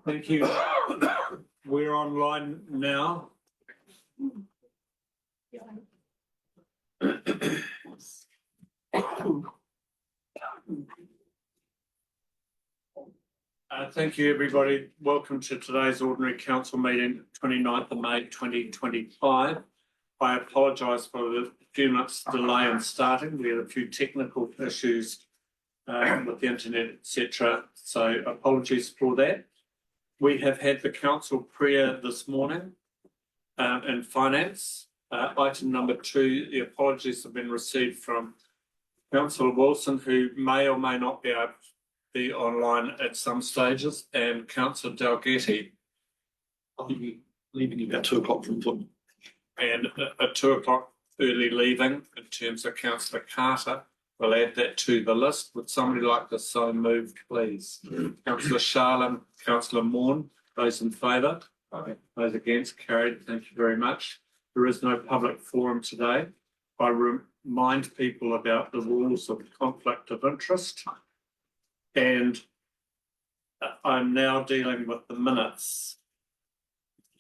Thank you. We're online now. Thank you, everybody. Welcome to today's Ordinary Council meeting, 29th of May 2025. I apologise for the few minutes delay in starting. We had a few technical issues with the internet, etc. So apologies for that. We have had the council prayer this morning in finance. Item number 2, the apologies have been received from Councillor Wilson, who may or may not be able to be online at some stages, and Councillor Dalgety. I'll be leaving about 2 o'clock from Foot. And a 2 o'clock early leaving in terms of Councillor Carter. We'll add that to the list. Would somebody like to so move, please? Councillor Sharlin, Councillor Maughan, those in favour? Aye. Those against? Carried. Thank you very much. There is no public forum today. I remind people about the rules of conflict of interest. And I'm now dealing with the minutes.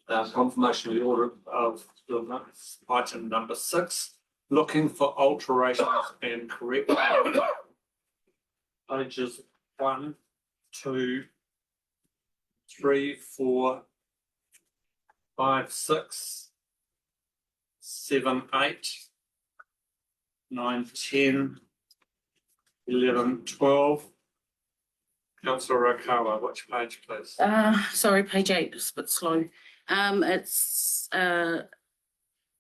Confirmation of the order of the minutes, item number 6. Looking for alterations and corrections. Pages 1, 2, 3, 4, 5, 6, 7, 8, 9, 10, 11, 12. Councillor Rakawa, which page, please? Sorry, page 8 is a bit slow.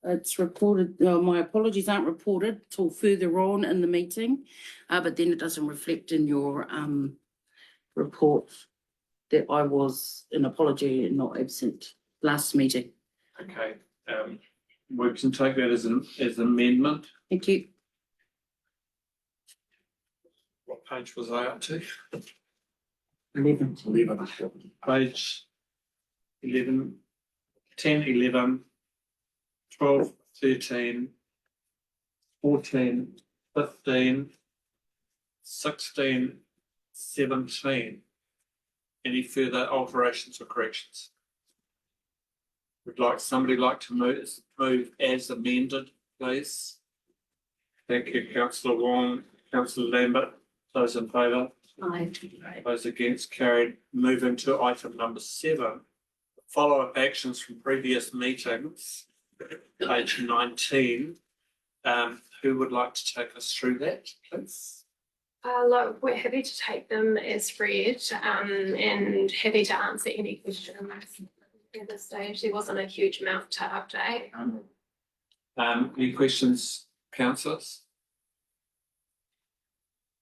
It's reported, my apologies aren't reported till further on in the meeting, but then it doesn't reflect in your report that I was an apology and not absent last meeting. Okay, we can take that as an amendment. Thank you. What page was I up to? 11. Page 11, 10, 11, 12, 13, 14, 15, 16, 17. Any further alterations or corrections? Would somebody like to move as amended, please? Thank you, Councillor Wong, Councillor Lambert. Those in favour? Aye. Those against? Carried. Moving to item number 7. Follow-up actions from previous meetings. Page 19. Who would like to take us through that, please? Look, we're happy to take them as read and happy to answer any questions at this stage. There wasn't a huge amount to update. Any questions, councillors?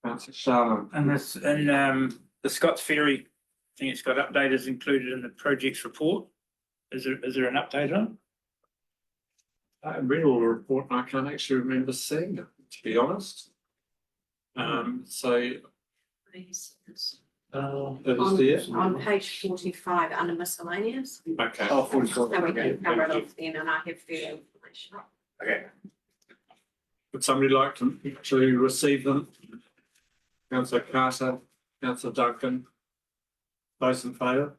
Councillor Sharman. And this, and the Scott's Ferry, I think it's got updaters included in the project's report. Is there an update on? I read all the report and I can't actually remember seeing it, to be honest. So it is there. On page 45 under miscellaneous. Okay. Oh, 44. So we Okay. can cover it off then and I have further information. Okay. Would somebody like to receive them? Councillor Carter, Councillor Duncan. Those in favour?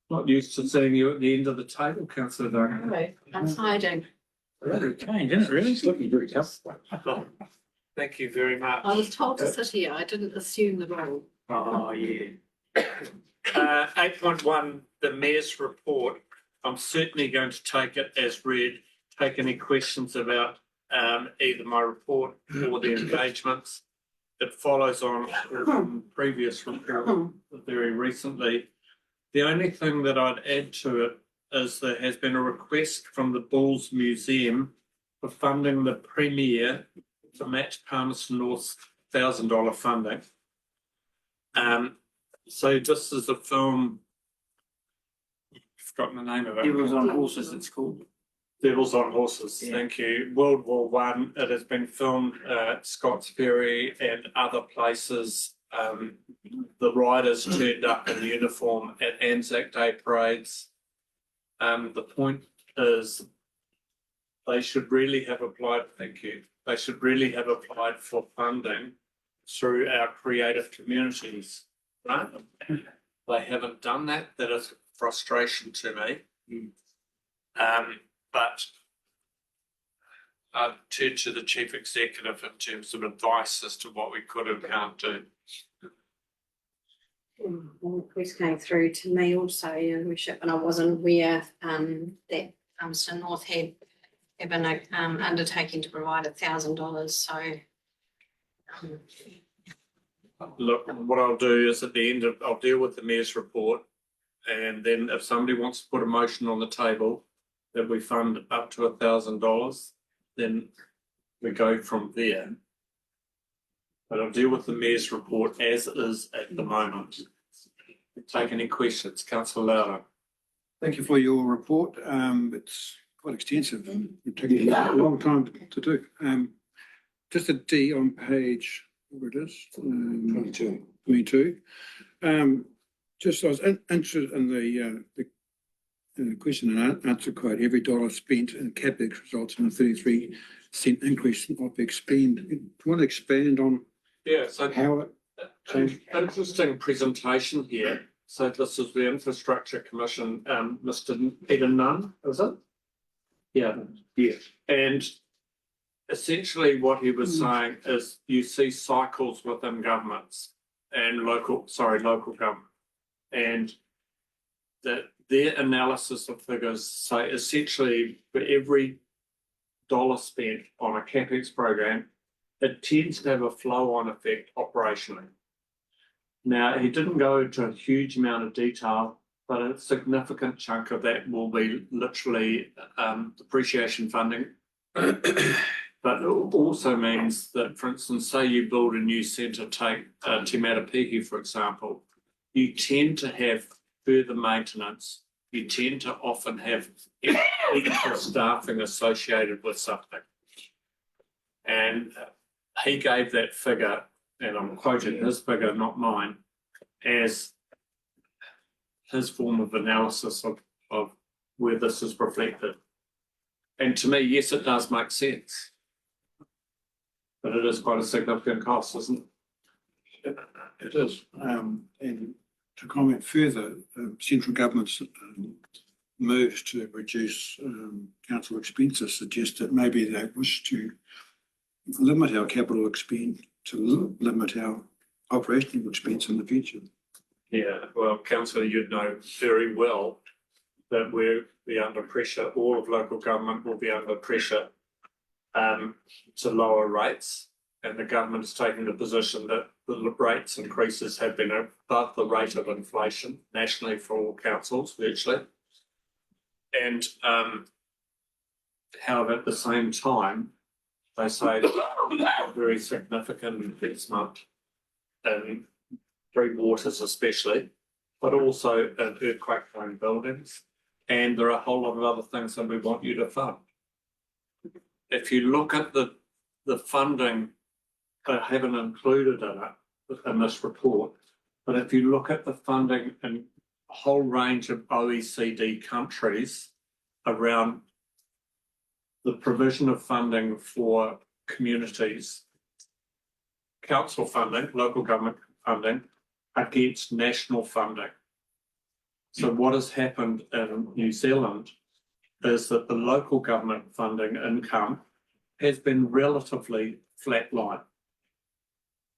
Not used to seeing you at the end of the table, Councillor Duncan. No, that's hiding. Change, isn't it really? It's looking very tough. Thank you very much. I was told to sit here. I didn't assume the role. Oh, yeah. 8.1, the Mayor's report. I'm certainly going to take it as read. Take any questions about either my report or the engagements. It follows on from previous report very recently. The only thing that I'd add to it is there has been a request from the Bulls Museum for funding the premiere to match Palmerston North's $1,000 funding. So this is a film, I've forgotten the name of it. Devils on Horses, it's called. Devils on Horses, Yeah. Thank you. World War One. It has been filmed at Scott's Ferry and other places. The riders turned up in uniform at Anzac Day parades. The point is they should really have applied, thank you, they should really have applied for funding through our creative communities, right? They haven't done that. That is frustration to me. But I'd turn to the chief executive in terms of advice as to what we could and can't do. Requests came through to me also, Your Worship, and I wasn't aware that Sir North had been undertaking to provide $1,000, so. Look, what I'll do is at the end of, I'll deal with the mayor's report. And then if somebody wants to put a motion on the table that we fund up to $1,000, then we go from there. But I'll deal with the mayor's report as is at the moment. Take any questions, councillor Louder. Thank you for your report. It's quite extensive. It took a long time to do. Just a D on page, whatever it is. 22. 22. Just I was interested in the question and answer quote. Every dollar spent in CapEx results in a 33% increase in OpEx spend. Do you want to expand on Yeah, so how it changed? interesting presentation here. So this is the Infrastructure Commission, Mr. Peter Nunn, is it? Yeah. Yes. And essentially what he was saying is you see cycles within governments and local government. And that their analysis of figures say essentially for every dollar spent on a CapEx program, it tends to have a flow-on effect operationally. Now, he didn't go into a huge amount of detail, but a significant chunk of that will be literally depreciation funding. But it also means that, for instance, say you build a new centre, take Te Matapihi, for example, you tend to have further maintenance. You tend to often have extra staffing associated with something. And he gave that figure, and I'm quoting his figure, not mine, as his form of analysis of where this is reflected. And to me, yes, it does make sense. But it is quite a significant cost, isn't it? It is. And to comment further, central government's moves to reduce council expenses suggest that maybe they wish to limit our capital expense, to limit our operational expense in the future. Yeah, well, councillor, you'd know very well that we'll be under pressure, all of local government will be under pressure to lower rates. And the government is taking the position that the rates increases have been above the rate of inflation nationally for all councils virtually. And however, at the same time, they say a very significant investment in Three Waters especially, but also in earthquake-prone buildings. And there are a whole lot of other things that we want you to fund. If you look at the funding, I haven't included in it in this report, but if you look at the funding in a whole range of OECD countries around the provision of funding for communities, council funding, local government funding against national funding. So what has happened in New Zealand is that the local government funding income has been relatively flatline.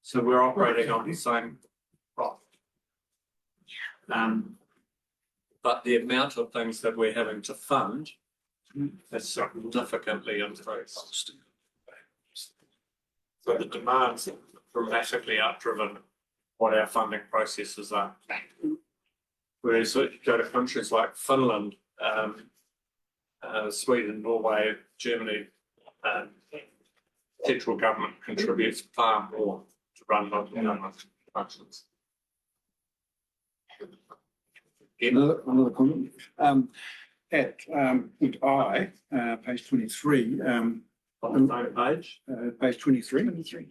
So we're operating on the same profit. But the amount of things that we're having to fund has significantly increased. So the demands dramatically outdriven what our funding processes are. Whereas if you go to countries like Finland, Sweden, Norway, Germany, central government contributes far more to run local government functions. Another comment. At point I, page 23, On the same page, page 23.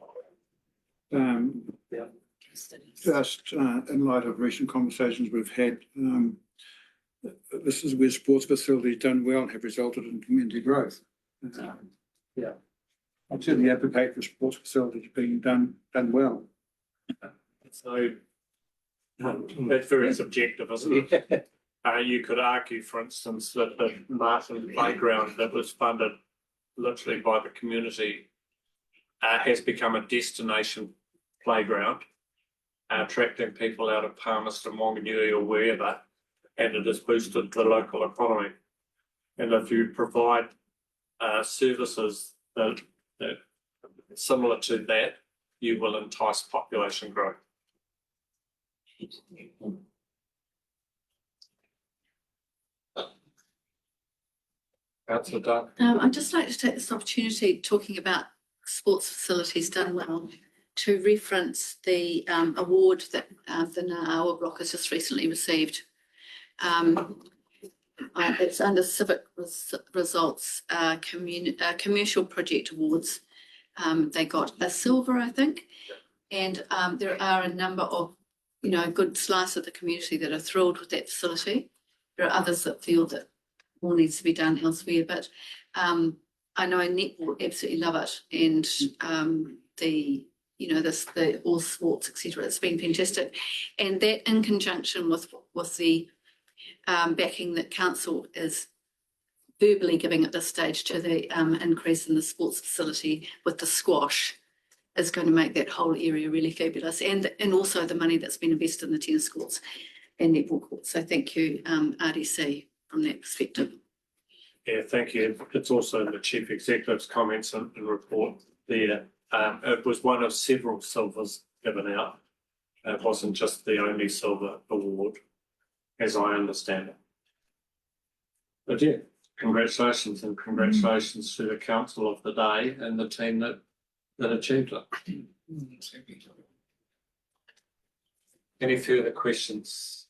Just in light of recent conversations we've had, this is where sports facilities done well and have resulted in community growth. Yeah. I'd certainly advocate for sports facilities being done well. So That's very subjective, isn't it? You could argue, for instance, that the Martin playground that was funded literally by the community has become a destination playground, attracting people out of Palmerston, Wanganui or wherever, and it has boosted the local economy. And if you provide services that similar to that, you will entice population growth. Councillor Dunn. I'd just like to take this opportunity, talking about sports facilities done well, to reference the award that the Ngāawa Block has just recently received. It's under Civic Results Commercial Project Awards. They got a silver, I think, and there are a number of, a good slice of the community that are thrilled with that facility. There are others that feel that more needs to be done elsewhere, but I know netball absolutely love it, and the all sports, etc. It's been fantastic, and that in conjunction with the backing that council is verbally giving at this stage to the increase in the sports facility with the squash is going to make that whole area really fabulous, and also the money that's been invested in the tennis courts and netball courts. So thank you, RDC, from that perspective. Yeah, thank you. It's also in the Chief Executive's comments and report there. It was one of several silvers given out. It wasn't just the only silver award, as I understand it. But yeah, congratulations, and congratulations to the council of the day and the team that achieved it. Any further questions?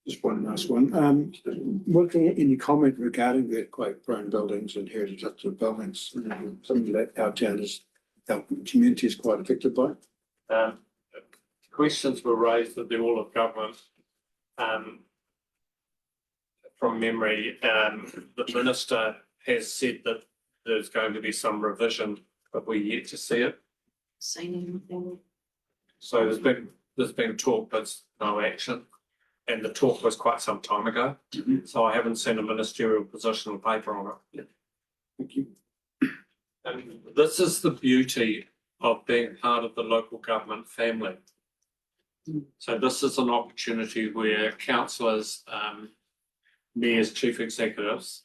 Just one last one. Was there any comment regarding the earthquake-prone buildings and heritage buildings? Something that our community is quite affected by. Questions were raised at the All of Government. From memory, the Minister has said that there's going to be some revision, but we're yet to see it. Seen anything? So there's been talk, but no action. And the talk was quite some time ago. So I haven't seen a ministerial position or paper on it. Thank you. And this is the beauty of being part of the local government family. So this is an opportunity where councillors, mayors, chief executives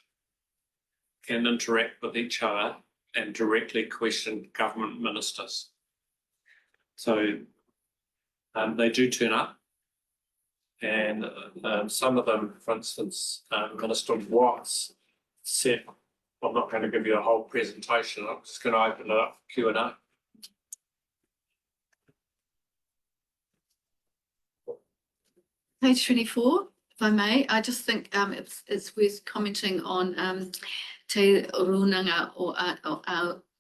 can interact with each other and directly question government ministers. So they do turn up, and some of them, for instance, Minister Watts said, I'm not going to give you a whole presentation, I'm just going to open it up for Q&A. Page 24, if I may, I just think it's worth commenting on Te Runanga or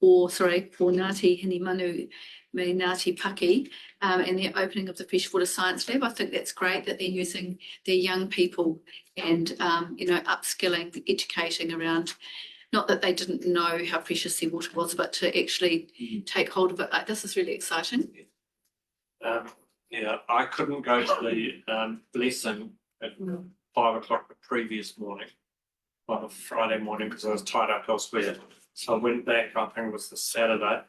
for Ngāti Hinimanu me Ngāti Paki and the opening of the Freshwater Science Lab. I think that's great that they're using their young people and upskilling, educating around, not that they didn't know how precious their water was, but to actually take hold of it. This is really exciting. Yeah, I couldn't go to the blessing at 5 o'clock the previous morning, on a Friday morning, because I was tied up elsewhere. So I went back, I think it was the Saturday.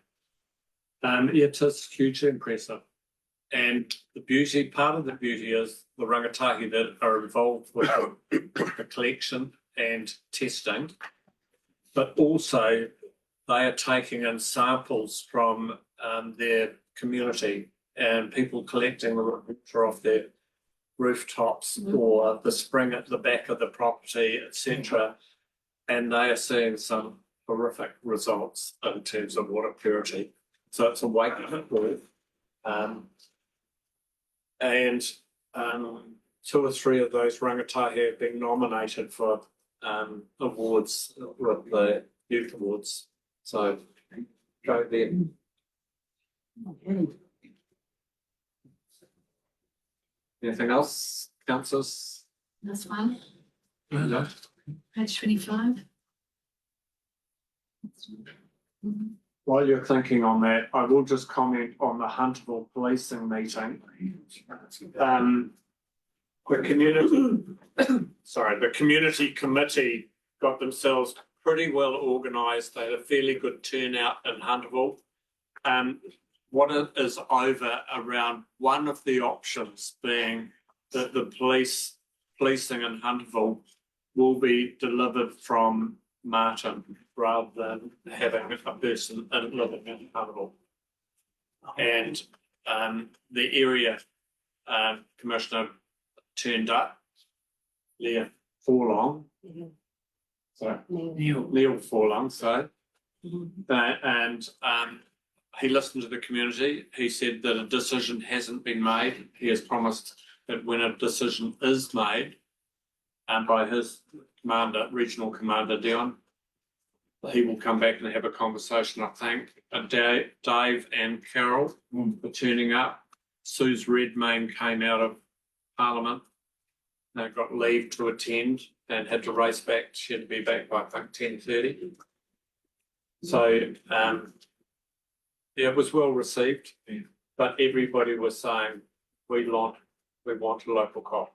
It is hugely impressive. And part of the beauty is the rangatahi that are involved with the collection and testing, but also they are taking in samples from their community and people collecting the water off their rooftops or the spring at the back of the property, etc. And they are seeing some horrific results in terms of water purity. So it's a wake-up call. And 2 or 3 of those rangatahi have been nominated for awards with the Youth Awards. So go there. Anything else, councillors? This one, No. page 25. While you're thinking on that, I will just comment on the Hunterville policing meeting. The community, sorry, the community committee got themselves pretty well organised. They had a fairly good turnout in Hunterville. What is over around one of the options being that the policing in Hunterville will be delivered from Martin rather than having a person living in Hunterville. And the area commissioner turned up, Leah Forlong. Sorry, Neil Forlong, sorry. And he listened to the community. He said that a decision hasn't been made. He has promised that when a decision is made, by his commander, regional commander Dion, he will come back and have a conversation. I think Dave and Carol were turning up. Suze Redmayne came out of Parliament. They got leave to attend and had to race back. She had to be back by I think 10:30. So yeah, it was well received, but everybody was saying we want a local cop.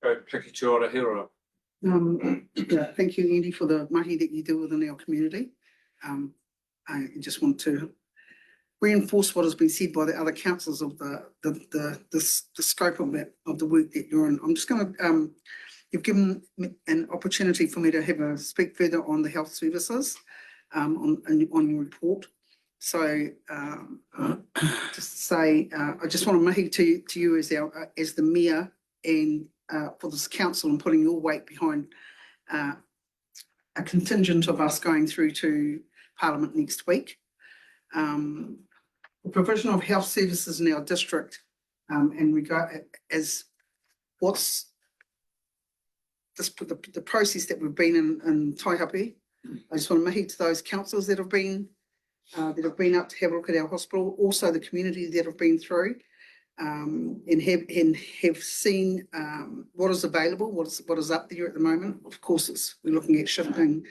Go Piki Ora Hero. Yeah, thank you, Andy, for the mahi that you do within our community. I just want to reinforce what has been said by the other councillors of the scope of the work that you're in. I'm just going to, you've given me an opportunity for me to have a speak further on the health services on your report. So just to say, I just want to mahi to you as the mayor and for this council and putting your weight behind a contingent of us going through to Parliament next week. The provision of health services in our district and regard as what's this, the process that we've been in Taihape. I just want to mahi to those councillors that have been up to have a look at our hospital, also the community that have been through and have seen what is available, what is up there at the moment. Of course, we're looking at shifting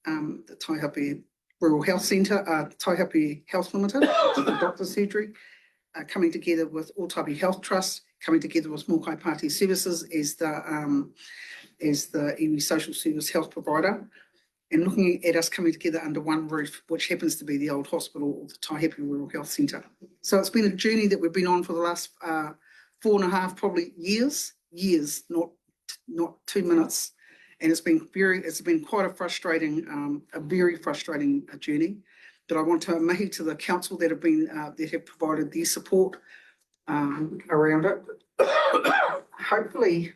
the Taihape Rural Health Centre, Taihape Health Limited, the doctor's surgery, coming together with Ōtapi Health Trust, coming together with Mokai Party Services as the iwi social service health provider, and looking at us coming together under one roof, which happens to be the old hospital or the Taihape Rural Health Centre. So it's been a journey that we've been on for the last 4.5 probably years, not 2 minutes. And it's been quite a very frustrating journey. But I want to mahi to the council that have provided their support around it. Hopefully,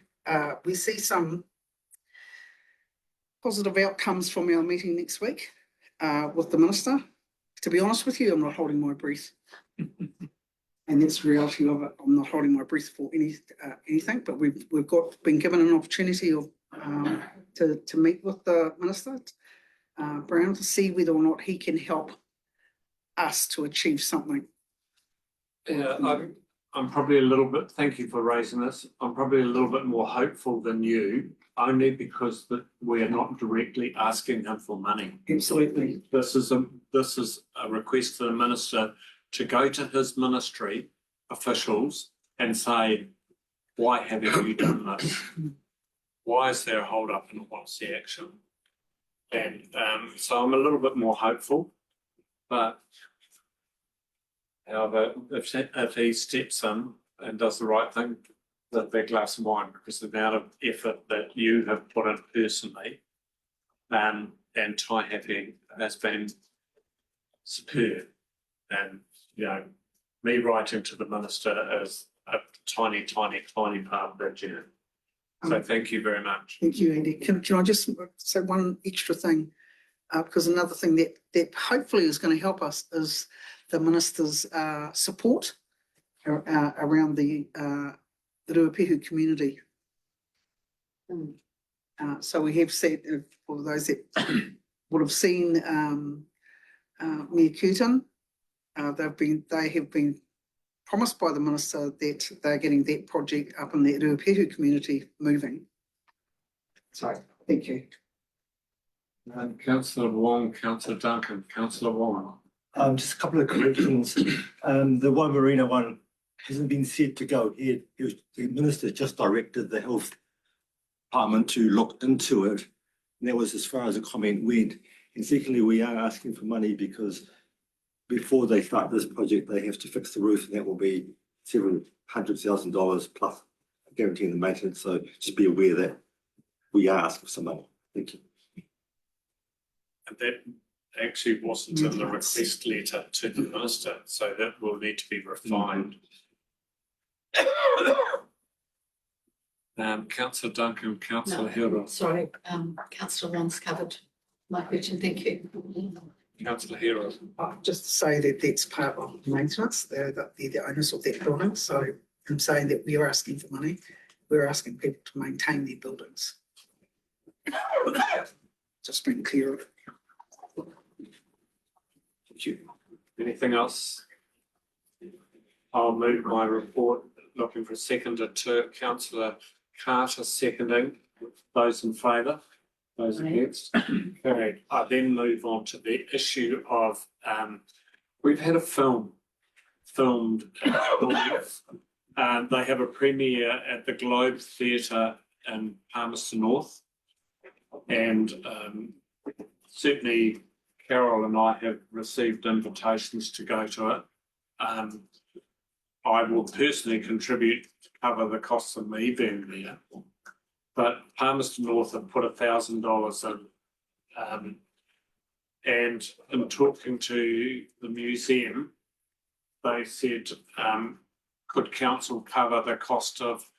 we see some positive outcomes from our meeting next week with the minister. To be honest with you, I'm not holding my breath. And that's the reality of it. I'm not holding my breath for anything, but we've been given an opportunity of to meet with the Minister Brown to see whether or not he can help us to achieve something. Yeah, I'm probably a little bit, thank you for raising this, I'm probably a little bit more hopeful than you, only because we are not directly asking him for money. Absolutely. This is a request to the Minister to go to his ministry officials and say, why haven't you done this? Why is there a hold up and what's the action? And so I'm a little bit more hopeful, but however, if he steps in and does the right thing, the big glass of wine, because the amount of effort that you have put in personally and Taihape has been superb. And, me writing to the Minister is a tiny part of that journey. So thank you very much. Thank you, Andy. Can I just say one extra thing? Because another thing that hopefully is going to help us is the Minister's support around the Ruapehu community. So we have said, for those that would have seen Mia Curtin, they have been promised by the Minister that they're getting that project up in the Ruapehu community moving. So Thank you. Councillor Wong, Councillor Duncan, Councillor Wong. Just a couple of corrections. The one Marina one hasn't been said to go ahead. The minister just directed the health department to look into it. And that was as far as the comment went. And secondly, we are asking for money because before they start this project, they have to fix the roof, and that will be several $100,000 plus guaranteeing the maintenance. So just be aware that we are asking for some money. Thank you. And that actually wasn't in the request letter to the minister, so that will need to be refined. Councillor Duncan, Councillor Hero, Sorry, councillor Wong's covered my question, thank you. Councillor Hero. Just to say that that's part of maintenance, they're the owners of that building, so I'm saying that we are asking for money, we're asking people to maintain their buildings. Just being clear of it. Thank you. Anything else? I'll move my report, looking for a seconder to Councillor Carter seconding. Those in favour? Those against? Carried. I then move on to the issue of, we've had a film filmed. They have a premiere at the Globe Theatre in Palmerston North. And certainly Carol and I have received invitations to go to it. I will personally contribute to cover the costs of me being there. But Palmerston North have put $1,000 in. And in talking to the museum, they said, could council cover the cost of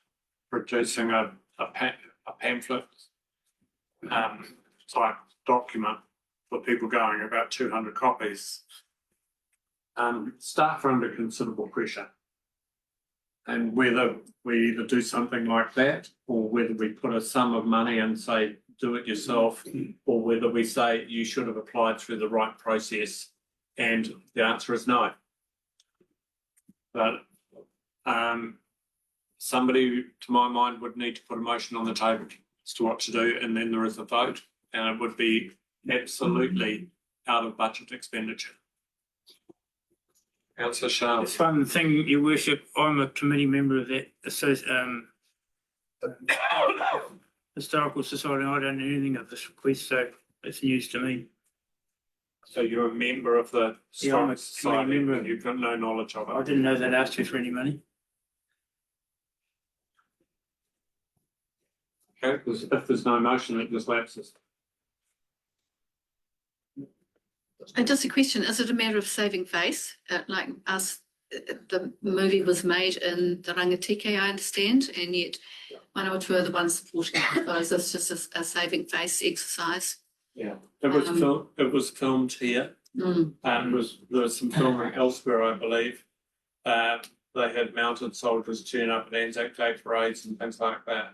producing a pamphlet type document for people going, about 200 copies. Staff are under considerable pressure. And whether we either do something like that, or whether we put a sum of money and say, do it yourself, or whether we say you should have applied through the right process, and the answer is no. But somebody, to my mind, would need to put a motion on the table as to what to do, and then there is a vote, and it would be absolutely out of budget expenditure. Councillor Sharp. It's one thing, your worship, I'm a committee member of that Historical Society. I don't know anything of this request, so it's news to me. So you're a member of the Yeah, I'm a Historical Society, committee member. but you've got no knowledge of I it. didn't know they'd asked you for any money. Okay, because if there's no motion, it just lapses. And just a question, is it a matter of saving face? Like us, the movie was made in the Rangatike, I understand, and yet one or two are the ones supporting it. So is this just a saving face exercise? Yeah, it was filmed here. Mm. There was some filming elsewhere, I believe. They had mounted soldiers turn up at Anzac Day parades and things like that.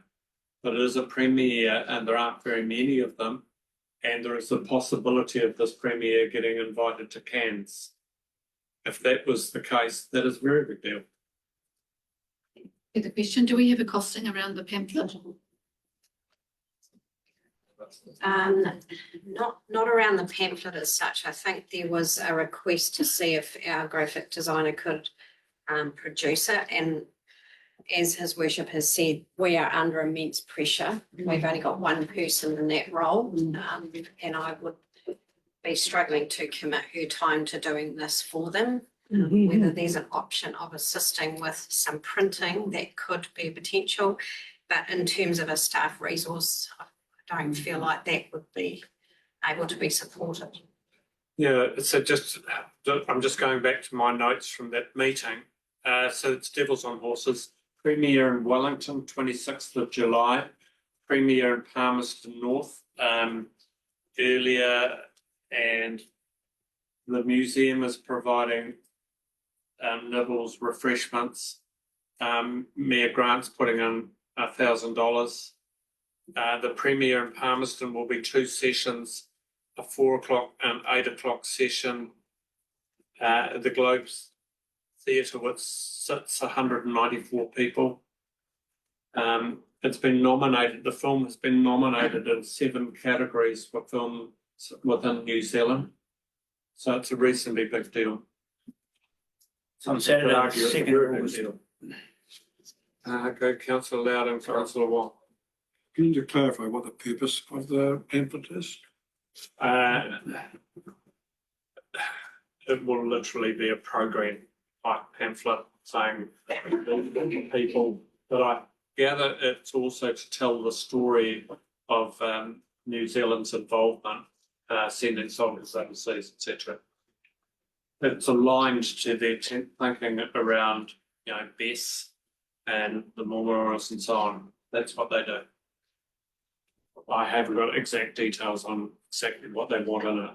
But it is a premiere, and there aren't very many of them. And there is the possibility of this premiere getting invited to Cannes. If that was the case, that is a very big deal. The question, do we have a costing around the pamphlet? Not around the pamphlet as such. I think there was a request to see if our graphic designer could produce it, and as His Worship has said, we are under immense pressure. We've only got one person in that role, and I would be struggling to commit her time to doing this for them. Whether there's an option of assisting with some printing, that could be potential, but in terms of a staff resource, I don't feel like that would be able to be supported. Yeah, so I'm just going back to my notes from that meeting. So it's Devils on Horses. Premiere in Wellington, 26th of July. Premiere in Palmerston North earlier, and the museum is providing nibbles, refreshments. Mayor Grant's putting in $1,000. The premiere in Palmerston will be 2 sessions, a 4 o'clock and 8 o'clock session. The Globe's Theatre, which sits 194 people. It's been nominated, the film has been nominated in 7 categories for films within New Zealand. So it's a reasonably big deal. On Saturday, Could argue it's a 2nd very of big August. deal. Okay, councillor Loud and councillor Wong. Can you clarify what the purpose of the pamphlet is? It will literally be a program like pamphlet saying people, but I gather it's also to tell the story of New Zealand's involvement, sending soldiers overseas, etc. It's aligned to their thinking around, BES and the Maramoras and so on. That's what they do. I haven't got exact details on exactly what they want in it.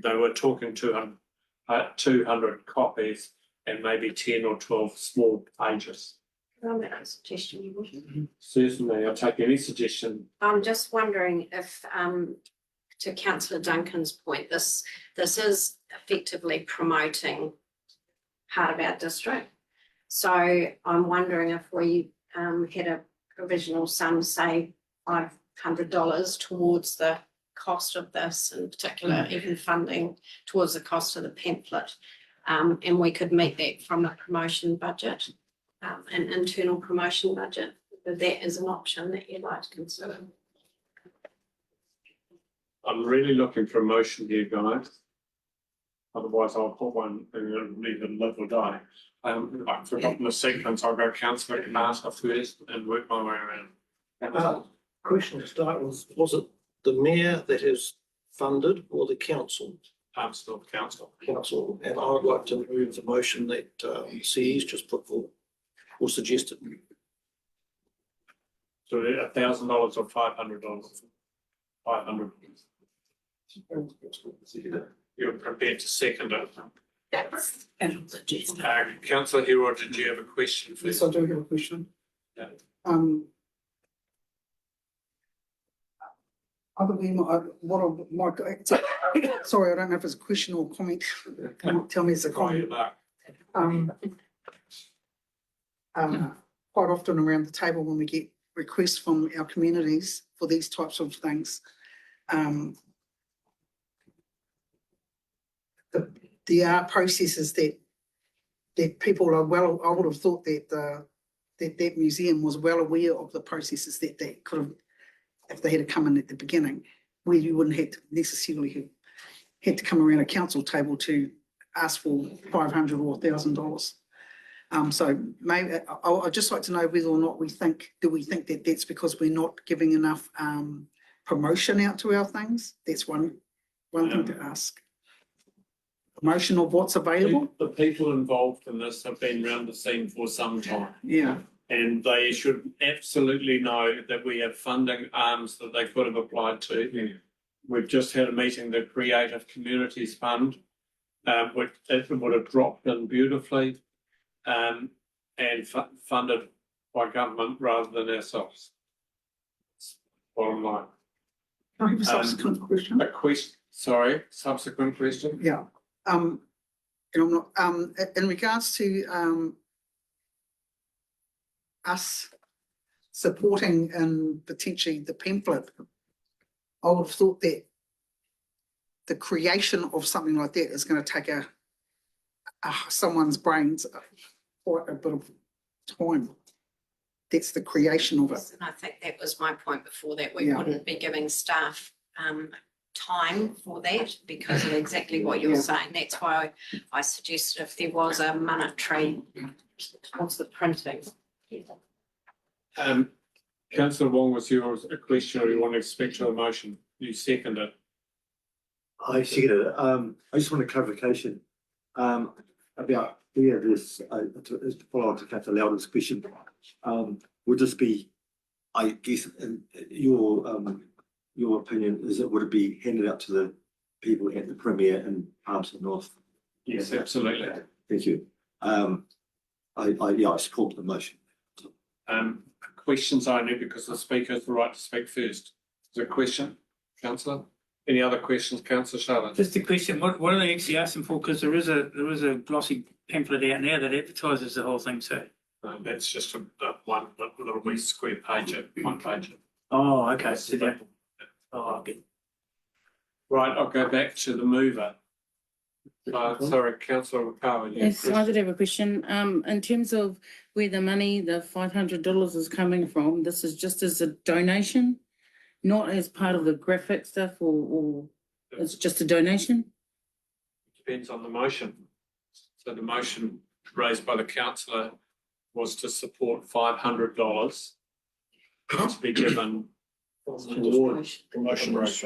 They were talking 200 copies and maybe 10 or 12 small pages. Can I make a suggestion, you would? Certainly, I'll take any suggestion. I'm just wondering if, to councillor Duncan's point, this is effectively promoting part of our district. So I'm wondering if we had a provisional sum, say $500 towards the cost of this, in particular, even funding towards the cost of the pamphlet. And we could meet that from a promotion budget, an internal promotion budget. If that is an option that you'd like to consider. I'm really looking for a motion here, guys. Otherwise, I'll put one and leave it live or die. I've forgotten the sequence. I'll go councillor Carter first and work my way around. Question to start was it the mayor that is funded or the council? I'm still council. Council, and I would like to move the motion that CE's just put forward or suggested. So $1,000 or $500? 500. You're prepared to second it? That's, Councillor Hero, did you have a question? Yes, I do have a question. Yeah. Other than sorry, I don't know if it's a question or comment. Can you tell me it's a Try your comment? luck. Quite often around the table when we get requests from our communities for these types of things, there are processes that people are I would have thought that that museum was well aware of the processes that they could have, if they had come in at the beginning, where you wouldn't have to necessarily have had to come around a council table to ask for $500 or $1,000. So maybe I'd just like to know whether or not do we think that that's because we're not giving enough promotion out to our things? That's one thing to ask. Promotion of what's available? The people involved in this have been around the scene for some time. Yeah. And they should absolutely know that we have funding arms that they could have applied to. We've just had a meeting, the Creative Communities Fund, which it would have dropped in beautifully and funded by government rather than ourselves. Bottom line. Can I have a subsequent question? Subsequent question? Yeah. And I'm not, in regards to us supporting and potentially the pamphlet, I would have thought that the creation of something like that is going to take someone's brains for a bit of time. That's the creation of it. And I think that was my point before, that we Yeah. wouldn't be giving staff time for that because of exactly what you're Yeah. saying. That's why I suggested if there was a monetary towards the printing. Councillor Wong, was yours a question or you want to speak to the motion? You second it. I see it. I just want a clarification about this, to follow on to Councillor Loudon's question. Would this be, I guess, in your opinion, would it be handed out to the people at the Premier in Palmerston North? Yes, absolutely. Thank you. I support the motion. Questions only because the speaker has the right to speak first. Is there a question, councillor? Any other questions, councillor Charlotte? Just a question, what are they actually asking for? Because there is a glossy pamphlet out now that advertises the whole thing, so. That's just the little wee square page, one page. Oh, okay, so that, oh, okay. Right, I'll go back to the mover. Sorry, councillor Rakawa. Yes, I did have a question. In terms of where the money, the $500 is coming from, this is just as a donation, not as part of the graphic stuff, or it's just a donation? Depends on the motion. So the motion raised by the councillor was to support $500 to be given toward Promotions.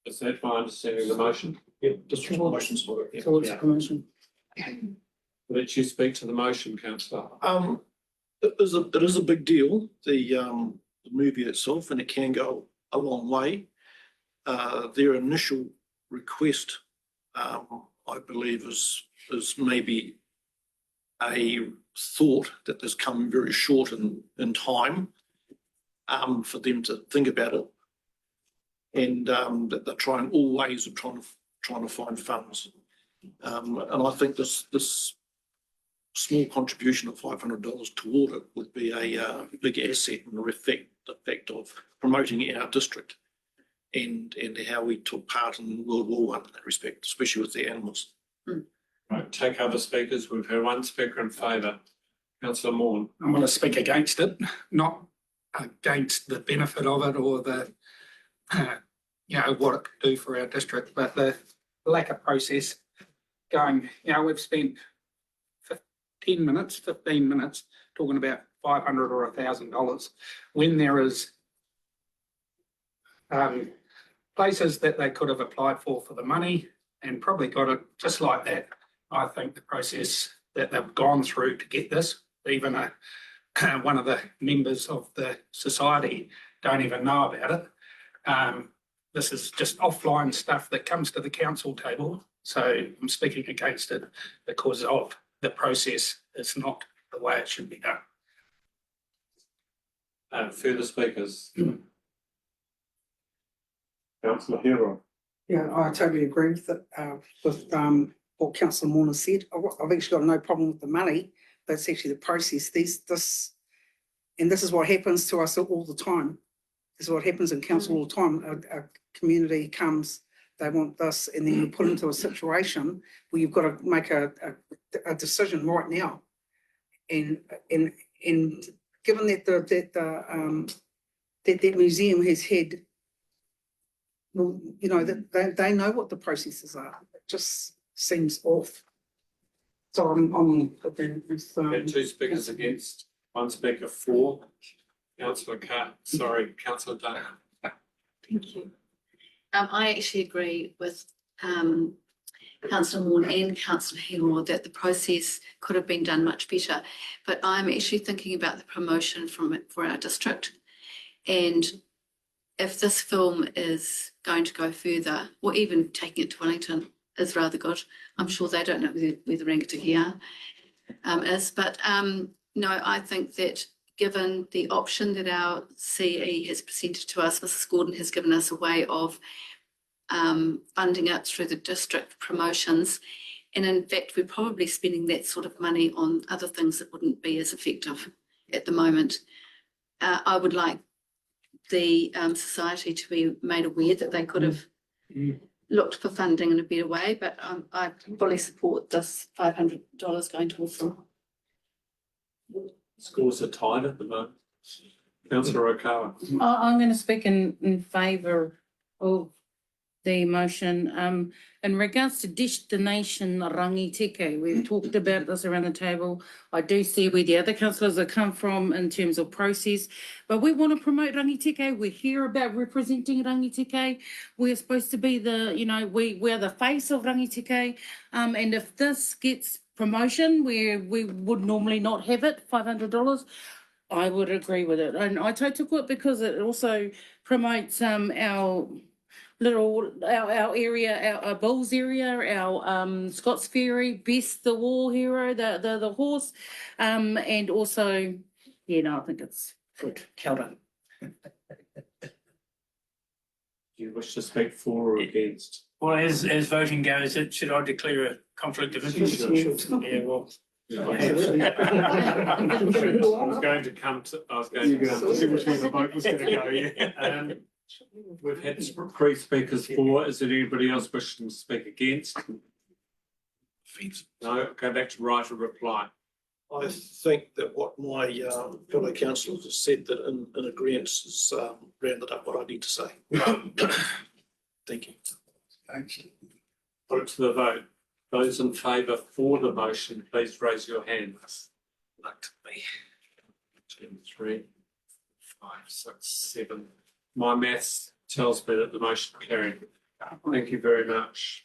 Is that my understanding of the motion? Yeah, district promotions for it. Towards Yeah. promotion. Let you speak to the motion, councillor. It is a big deal, the movie itself, and it can go a long way. Their initial request, I believe is maybe a thought that has come very short in time, for them to think about it. And that they're trying all ways of trying to find funds. And I think this small contribution of $500 toward it would be a big asset and the effect of promoting our district and how we took part in World War I in that respect, especially with the animals. Right, take other speakers. We've heard one speaker in favour. Councillor Morn. I'm going to speak against it, not against the benefit of it or the, what it could do for our district, but the lack of process going, we've spent 15 minutes talking about $500 or $1,000 when there is places that they could have applied for the money and probably got it just like that. I think the process that they've gone through to get this, even one of the members of the society don't even know about it. This is just offline stuff that comes to the council table. So I'm speaking against it because of the process. It's not the way it should be done. Further speakers. Councillor Hero. Yeah, I totally agree with it, with what councillor Warner said. I've actually got no problem with the money, but it's actually the process. This is what happens to us all the time. This is what happens in council all the time. A community comes, they want this, and then you're put into a situation where you've got to make a decision right now. And given that that museum has had, well, that they know what the processes are. It just seems off. So I'm Had two speakers against, one speaker for. Councillor Councillor Dunn. Thank you. I actually agree with Councillor Moore and Councillor Hero that the process could have been done much better. But I'm actually thinking about the promotion for our district. And if this film is going to go further, or even taking it to Wellington is rather good. I'm sure they don't know where the Rangitikei is. But no, I think that given the option that our CE has presented to us, Mrs. Gordon has given us a way of funding it through the district promotions. And in fact, we're probably spending that sort of money on other things that wouldn't be as effective at the moment. I would like the society to be made aware that they could have looked for funding in a better way, but I fully support this $500 going towards them. Scores are tied at the moment. Councillor Okawa. I'm going to speak in favour of the motion. In regards to destination Rangiteke, we've talked about this around the table. I do see where the other councillors have come from in terms of process, but we want to promote Rangiteke. We're here about representing Rangiteke. We're supposed to be we're the face of Rangiteke. And if this gets promotion where we would normally not have it, $500, I would agree with it. And I took it because it also promotes our area, our Bulls area, our Scott's Ferry, Bess the war hero, the horse, and also, I think it's good. Kia ora. Do you wish to speak for or against? Well, as voting goes, should I declare a conflict of interest? Sure. Yeah, well, I was going to come to, I was going to see which way the vote was going to go, yeah. We've had three speakers for. Is there anybody else wishing to speak against? No, go back to right of reply. I think that what my fellow councillors have said that in agreement has rounded up what I need to say. Thank you. Put it to the vote. Those in favour for the motion, please raise your hands. Reluctantly. 2, 3, 5, 6, 7. My maths tells me that the motion carried. Thank you very much.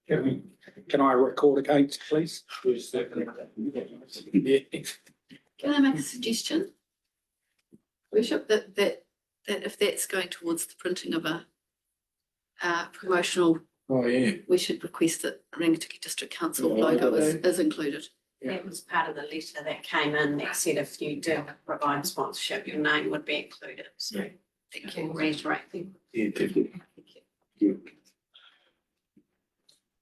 Can I record against, please? Yeah. Can I make a suggestion? Worship, that if that's going towards the printing of a promotional, Oh, yeah. we should request that Rangitikei District Council logo is included. That was part of the letter that came in that said if you do provide sponsorship, your name would be included. So thank you, reiterate.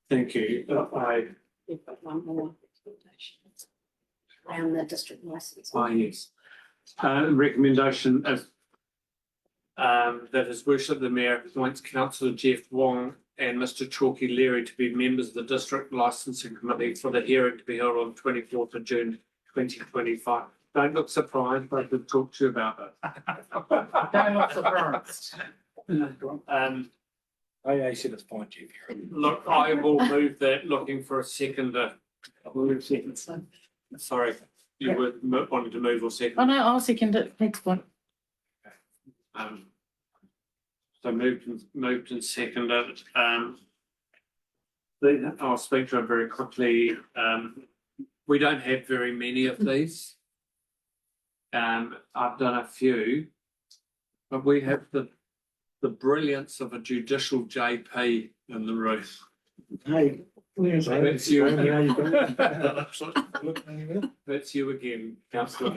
Thank you. You've got one more around the district licence. Yes. Recommendation of that His Worship the Mayor appoints Councillor Jeff Wong and Mr Chalky Leary to be members of the District Licensing Committee for the hearing to be held on 24th of June 2025. Don't look surprised, I could talk to you about it. Don't look surprised. I said it's fine, Jeff. Look, I will move that, looking for a seconder. Sorry, you were wanting to move or second? Oh, no, I'll second it. Next one. So moved and seconded. I'll speak to it very quickly. We don't have very many of these. I've done a few, but we have the brilliance of a judicial JP in the room. Hey. That's you. That's you again, councillor.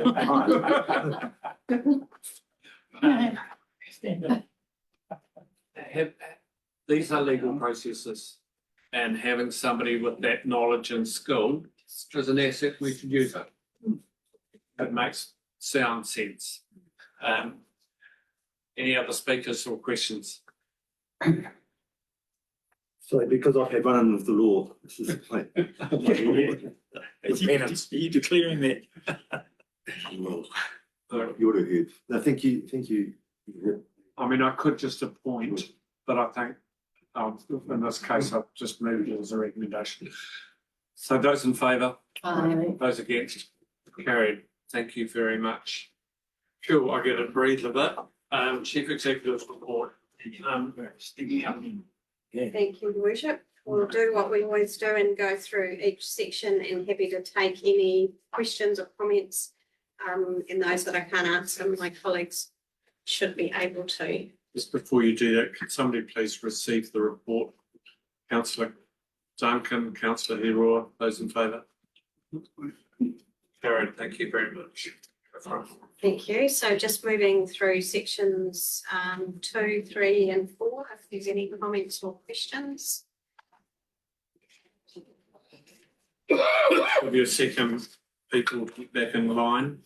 These are legal processes, and having somebody with that knowledge and skill is an asset. We should use it. It makes sound sense. Any other speakers or questions? Sorry, because I've had run-in with the law. This is like. Are you declaring that? Well, you would have heard. No, thank you. I mean, I could just appoint, but I think in this case, I've just moved it as a recommendation. So those in favour, those against, carried. Thank you very much. Cool, I get to breathe a bit. Chief Executive's report. Thank you, Your Worship. We'll do what we always do and go through each section, and happy to take any questions or comments. And those that I can't answer, my colleagues should be able to. Just before you do that, could somebody please receive the report? Councillor Duncan, Councillor Heroy, those in favour? Carried, thank you very much. Thank you. So just moving through sections 2, 3 and 4, if there's any comments or questions. Have you a second, people back in line?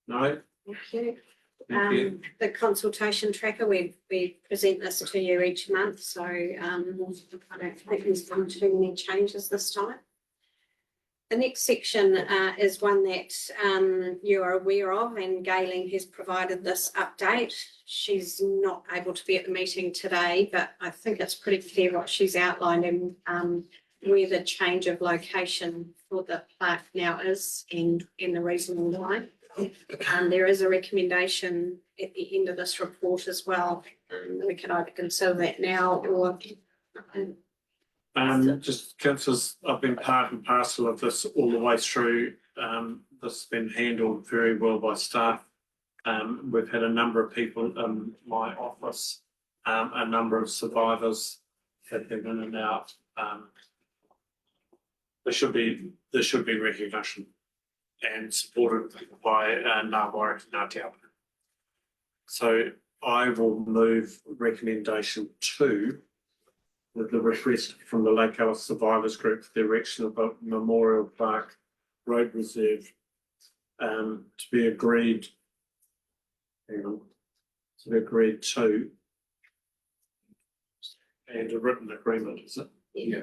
No? Thank you. Thank you. The consultation tracker, we present this to you each month, so I don't think there's been too many changes this time. The next section is one that you are aware of, and Gayleen has provided this update. She's not able to be at the meeting today, but I think it's pretty clear what she's outlined and where the change of location for the park now is and the reason why. There is a recommendation at the end of this report as well. We can either consider that now or just councillors, I've been part and parcel of this all the way through. This has been handled very well by staff. We've had a number of people in my office, a number of survivors have been in and out. There should be recognition and supported by Ngā Wairiki Ngā Te Ao. So I will move recommendation 2, with the request from the Lake Alice Survivors Group for the erection of a memorial park road reserve to be agreed. Hang on. To be agreed to. And a written agreement, is it? Yeah.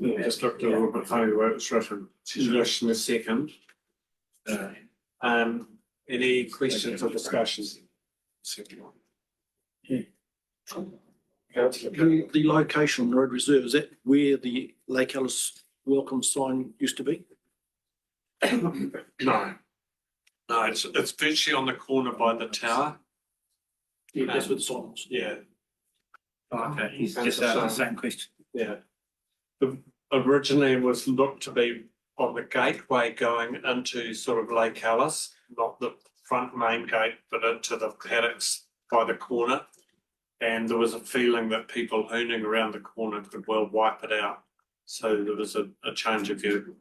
Yeah, just looked a little bit funny where it's written. Suggestion a second. Any questions or discussions? The location on the road reserve, is that where the Lake Alice welcome sign used to be? No. No, it's virtually on the corner by the tower. Yeah, that's what the sign was. Yeah, Okay, he's just asked the same question. yeah. Originally it was looked to be on the gateway going into sort of Lake Alice, not the front main gate, but into the paddocks by the corner. And there was a feeling that people hooning around the corner could well wipe it out. So there was a change of view.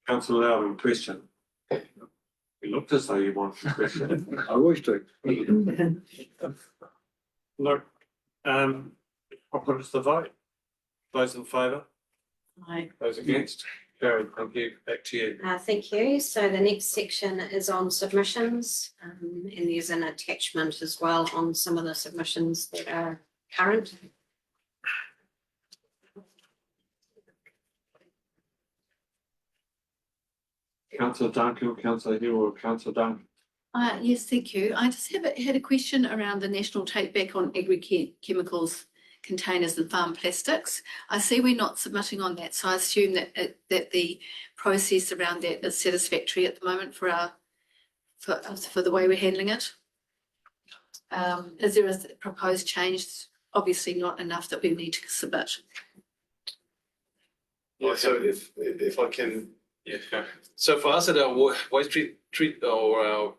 Councillor Loudon, question. You looked as though you wanted a question. I always do. Look, I'll put it to the vote. Those in favour? Aye. Those against? Carried, thank you. Back to you. Thank you. So the next section is on submissions, and there's an attachment as well on some of the submissions that are current. Councillor Duncan, or Councillor Hill, or Councillor Duncan. Yes, thank you. I just had a question around the national take back on chemicals containers and farm plastics. I see we're not submitting on that, so I assume that that the process around that is satisfactory at the moment for the way we're handling it. Is there a proposed change? Obviously not enough that we need to submit. Yeah, so if I can, yeah. So for us at our waste treat or our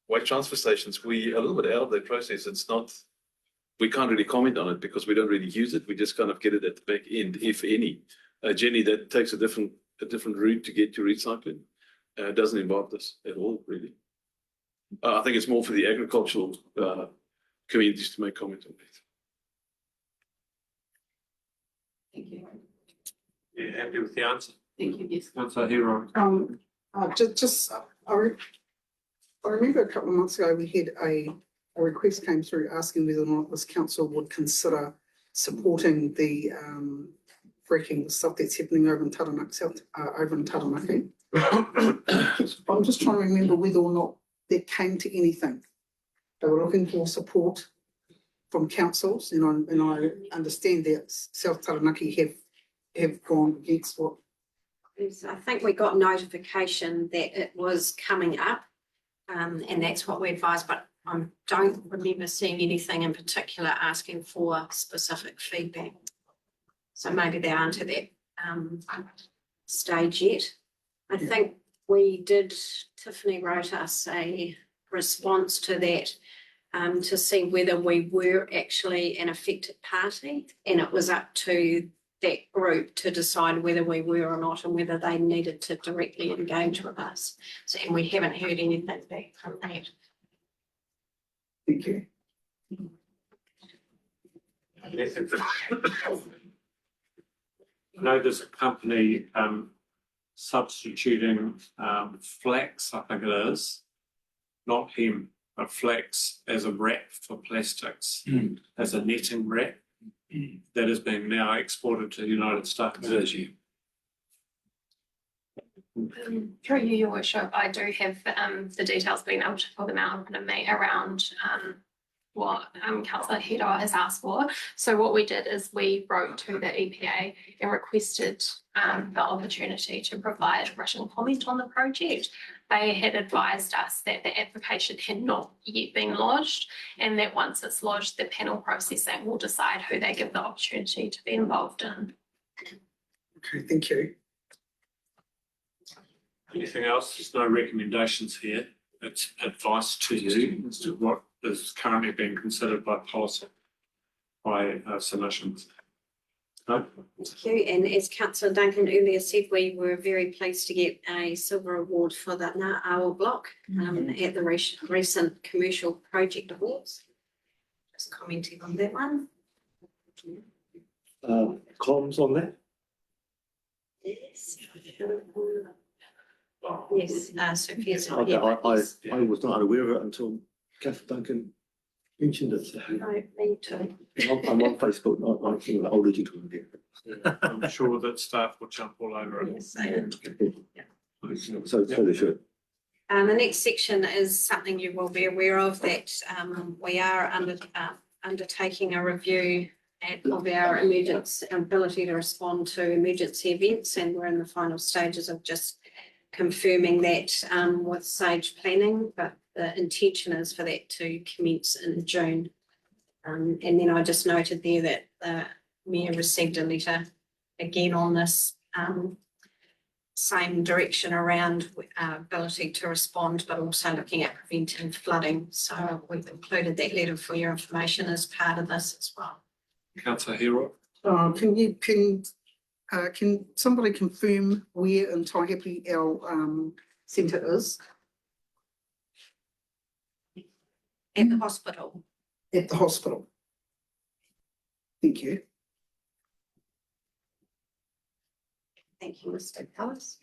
waste transfer stations, we are a little bit out of that process. It's not, we can't really comment on it because we don't really use it. We just kind of get it at the back end, if any. Jenny, that takes a different route to get to recycling. It doesn't involve this at all, really. I think it's more for the agricultural communities to make comment on that. Thank you. You happy with the answer? Thank you, yes. Councillor Hero. I remember a couple of months ago, we had a request came through asking whether or not this council would consider supporting the freaking stuff that's happening over in Taranaki, I'm just trying to remember whether or not that came to anything. They were looking for support from councils, and I understand that South Taranaki have gone against what. I think we got notification that it was coming up, and that's what we advised, but I don't remember seeing anything in particular asking for specific feedback. So maybe they aren't at that stage yet. I think Tiffany wrote us a response to that to see whether we were actually an affected party, and it was up to that group to decide whether we were or not and whether they needed to directly engage with us. So, and we haven't heard anything back from that. Thank you. I know there's a company substituting flax, I think it is, not hemp, but flax as a wrap for plastics, as a netting wrap that is being now exported to the United States. Through you, your worship, I do have the details being able to pull them out in front of me around what Councillor Hedo has asked for. So what we did is we wrote to the EPA and requested the opportunity to provide written comment on the project. They had advised us that the application had not yet been lodged, and that once it's lodged, the panel processing will decide who they give the opportunity to be involved in. Okay, thank you. Anything else? There's no recommendations here. It's advice to you as to what is currently being considered by policy, by submissions. No? Thank you. And as Councillor Duncan earlier said, we were very pleased to get a silver award for the Ngā Awa block at the recent Commercial Project Awards. commenting on that one. Comms on that? Yes. Yes, Sophia's not Okay, here. I but yes. was not aware of it until Kath Duncan mentioned it. No, me too. I'm on Facebook, not like the older gentleman there. I'm sure that staff will jump all over it. Yes, I am. So they should. The next section is something you will be aware of, that we are undertaking a review of our ability to respond to emergency events, and we're in the final stages of just confirming that with Sage Planning, but the intention is for that to commence in June. And then I just noted there that the Mayor received a letter again on this same direction around ability to respond, but also looking at preventing flooding. So we've included that letter for your information as part of this as well. Councillor Hero. Can somebody confirm where in Taihape our centre is? At the hospital. At the hospital. Thank you. Thank you, Mr. Ellis.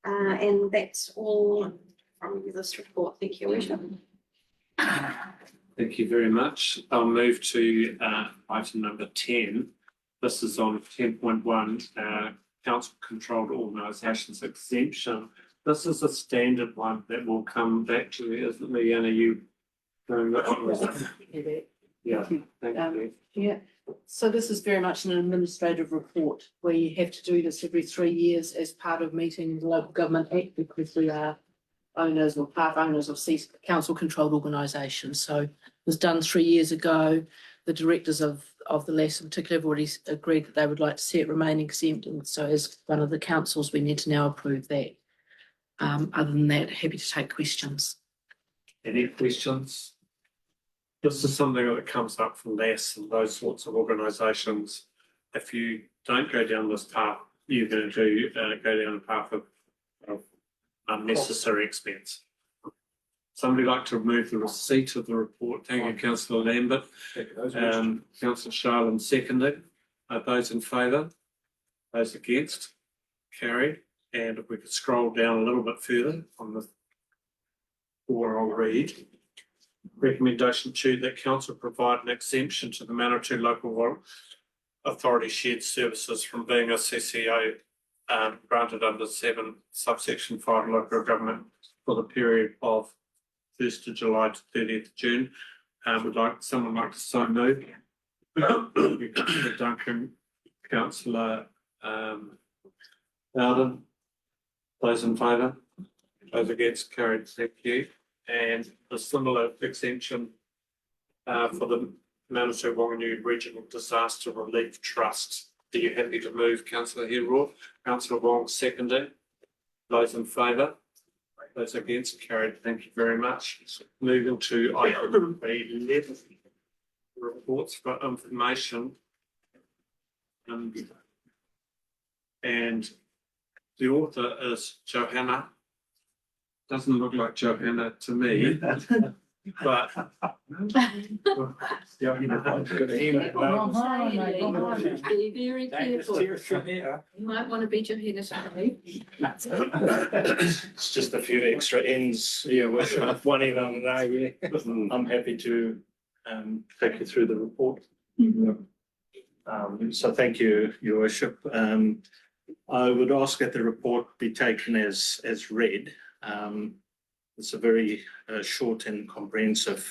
And that's all from this report. Thank you, Worship. Thank you very much. I'll move to item number 10. This is on 10.1, council controlled organisations exemption. This is a standard one that will come back to you, isn't it, Leanna? You going Yeah, thank you. Yeah, so this is very much an administrative report where you have to do this every 3 years as part of meeting the Local Government Act, because we are owners or part owners of council controlled organisations. So it was done 3 years ago. The directors of the LAS in particular have already agreed that they would like to see it remain exempt. And so as one of the councils, we need to now approve that. Other than that, happy to take questions. Any questions? This is something that comes up from LAS and those sorts of organisations. If you don't go down this path, you're going to go down a path of unnecessary expense. Somebody like to remove the receipt of the report. Thank you, Councillor Lambert. Councillor Sharland seconded. Those in favour? Those against? Carried. And if we could scroll down a little bit further on the, or I'll read. Recommendation 2 that council provide an exemption to the Manawatu Local Authority shared services from being a CCO granted under 7 subsection 5 local government for the period of 1st of July to 30th of June. Would someone like to so move? Councillor Duncan, Councillor Bowden. Those in favour? Those against? Carried. Thank you. And a similar exemption for the Manawatu Wanganui Regional Disaster Relief Trust. Are you happy to move, Councillor Hero? Councillor Wong seconded. Those in favour? Those against? Carried. Thank you very much. Moving to item 11, reports for information. And the author is Johanna. Doesn't look like Johanna to me, but. Be very careful. You might want to be Johanna today. It's just a few extra ends, with one end on the day, I'm happy to take you through the report. So thank you, Your Worship. I would ask that the report be taken as read. It's a very short and comprehensive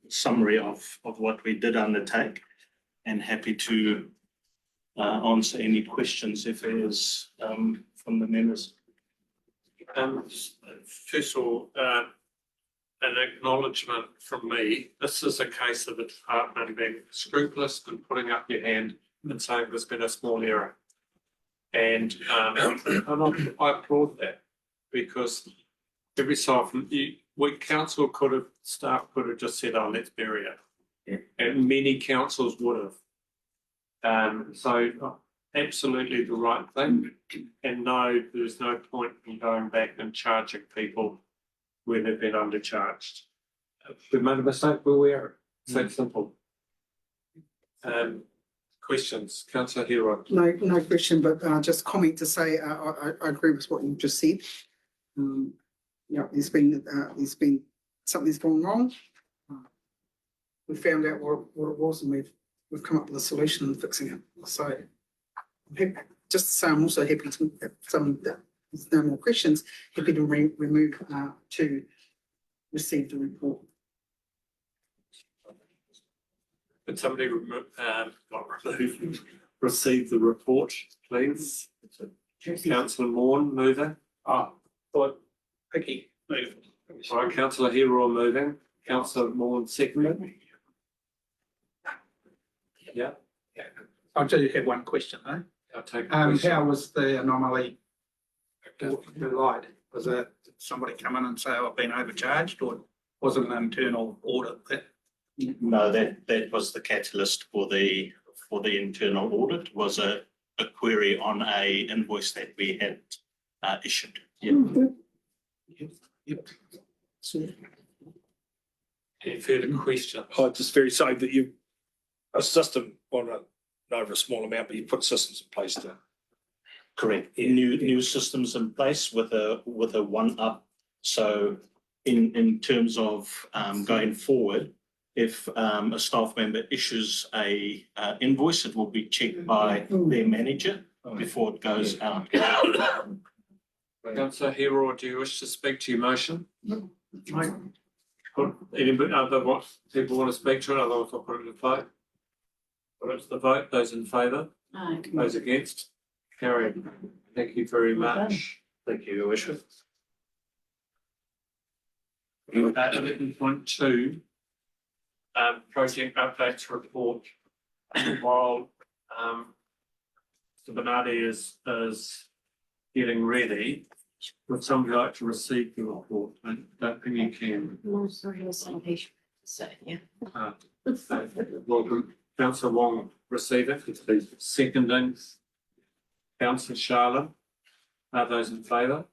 summary of what we did undertake, and happy to answer any questions if there is from the members. First of all, an acknowledgement from me. This is a case of the department being scrupulous and putting up your hand and saying there's been a small error. And I applaud that, because every so often, council staff could have just said, "Oh, let's bury it," and many councils would have. So absolutely the right thing, and no, there's no point in going back and charging people when they've been undercharged. If we made a mistake, we're aware. It's that simple. Questions, councillor Hero. No question, but just comment to say, I agree with what you've just said. Yeah, there's been, something's gone wrong. We found out what it was and we've come up with a solution and fixing it. So I'm happy, just to say I'm also happy to, if there's no more questions, happy to remove to receive the report. Could somebody receive the report, please? Councillor Morn moving. Thought Vicky move. All right, councillor Hero moving. Councillor Morn seconding. Yeah, I do have one question though. I'll take. How question. was the anomaly denied? Was it, did somebody come in and say, I've been overcharged, or was it an internal audit that? No, that was the catalyst for the internal audit, was a query on a invoice that we had issued. Any further questions? I'm just very sorry that you, a system, well, not over a small amount, but you put systems in place to. Correct. New systems in place with a one-up. So in terms of going forward, if a staff member issues a invoice, it will be checked by their manager before it goes out. Councillor Hero, do you wish to speak to your motion? No. Anybody other what people want to speak to it? Otherwise, I'll put it to the vote. Put it to the vote. Those in favour? Aye. Those against? Carried. Thank you very much. Thank you, Your Worship. 11.2. Project updates report. While Mr. Bernardi is getting ready, would somebody like to receive the report? I don't think you can. No, sorry, I was on page, so, yeah. Welcome, councillor Wong receive it. It's seconding. Councillor Charlotte. Are those in favour?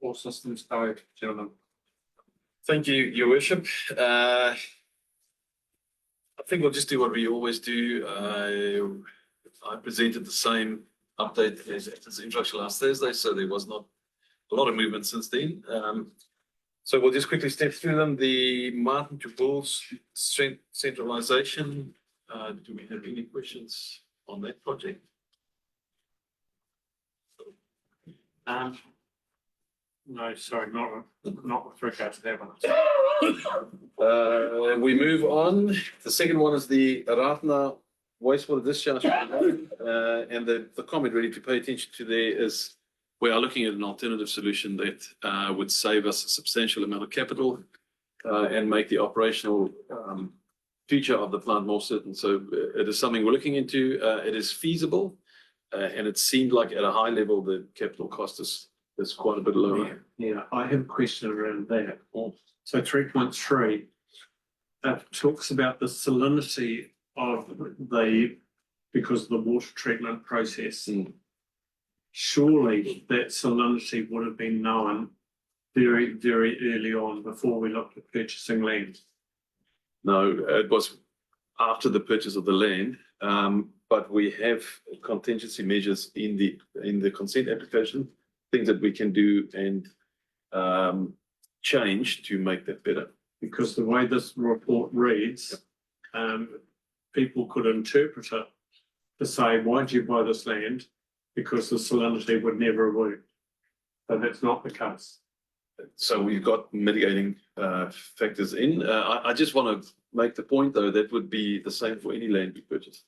All systems go, gentlemen. Thank you, Your Worship. I think we'll just do what we always do. I presented the same update as the introduction last Thursday, so there was not a lot of movement since then. So we'll just quickly step through them. The Martin to Bulls centralisation. Do we have any questions on that project? No, sorry, not with regard to that one. We move on. The second one is the Ratna wastewater discharge. And the comment really to pay attention to there is we are looking at an alternative solution that would save us a substantial amount of capital and make the operational future of the plant more certain. So it is something we're looking into. It is feasible, and it seemed like at a high level the capital cost is quite a bit lower. Yeah, I have a question around that. So 3.3 talks about the salinity of because of the water treatment process. Surely that salinity would have been known very, very early on before we looked at purchasing land. No, it was after the purchase of the land, but we have contingency measures in the consent application, things that we can do and change to make that better. Because the way this report reads, people could interpret it to say, why'd you buy this land? Because the salinity would never work. But that's not the case. So we've got mitigating factors in. I just want to make the point, though, that would be the same for any land we purchase.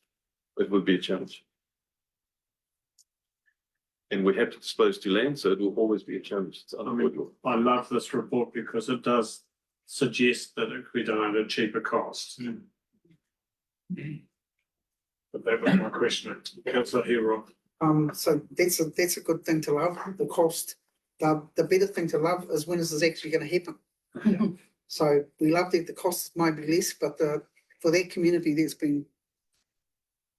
It would be a challenge. And we have to dispose to land, so it will always be a challenge. It's unavoidable. I love this report because it does suggest that it could be done at a cheaper cost. But that was my question. Councillor Hero. So that's a good thing to love, the cost. The better thing to love is when this is actually going to happen. So we love that the cost might be less, but for that community, there's been,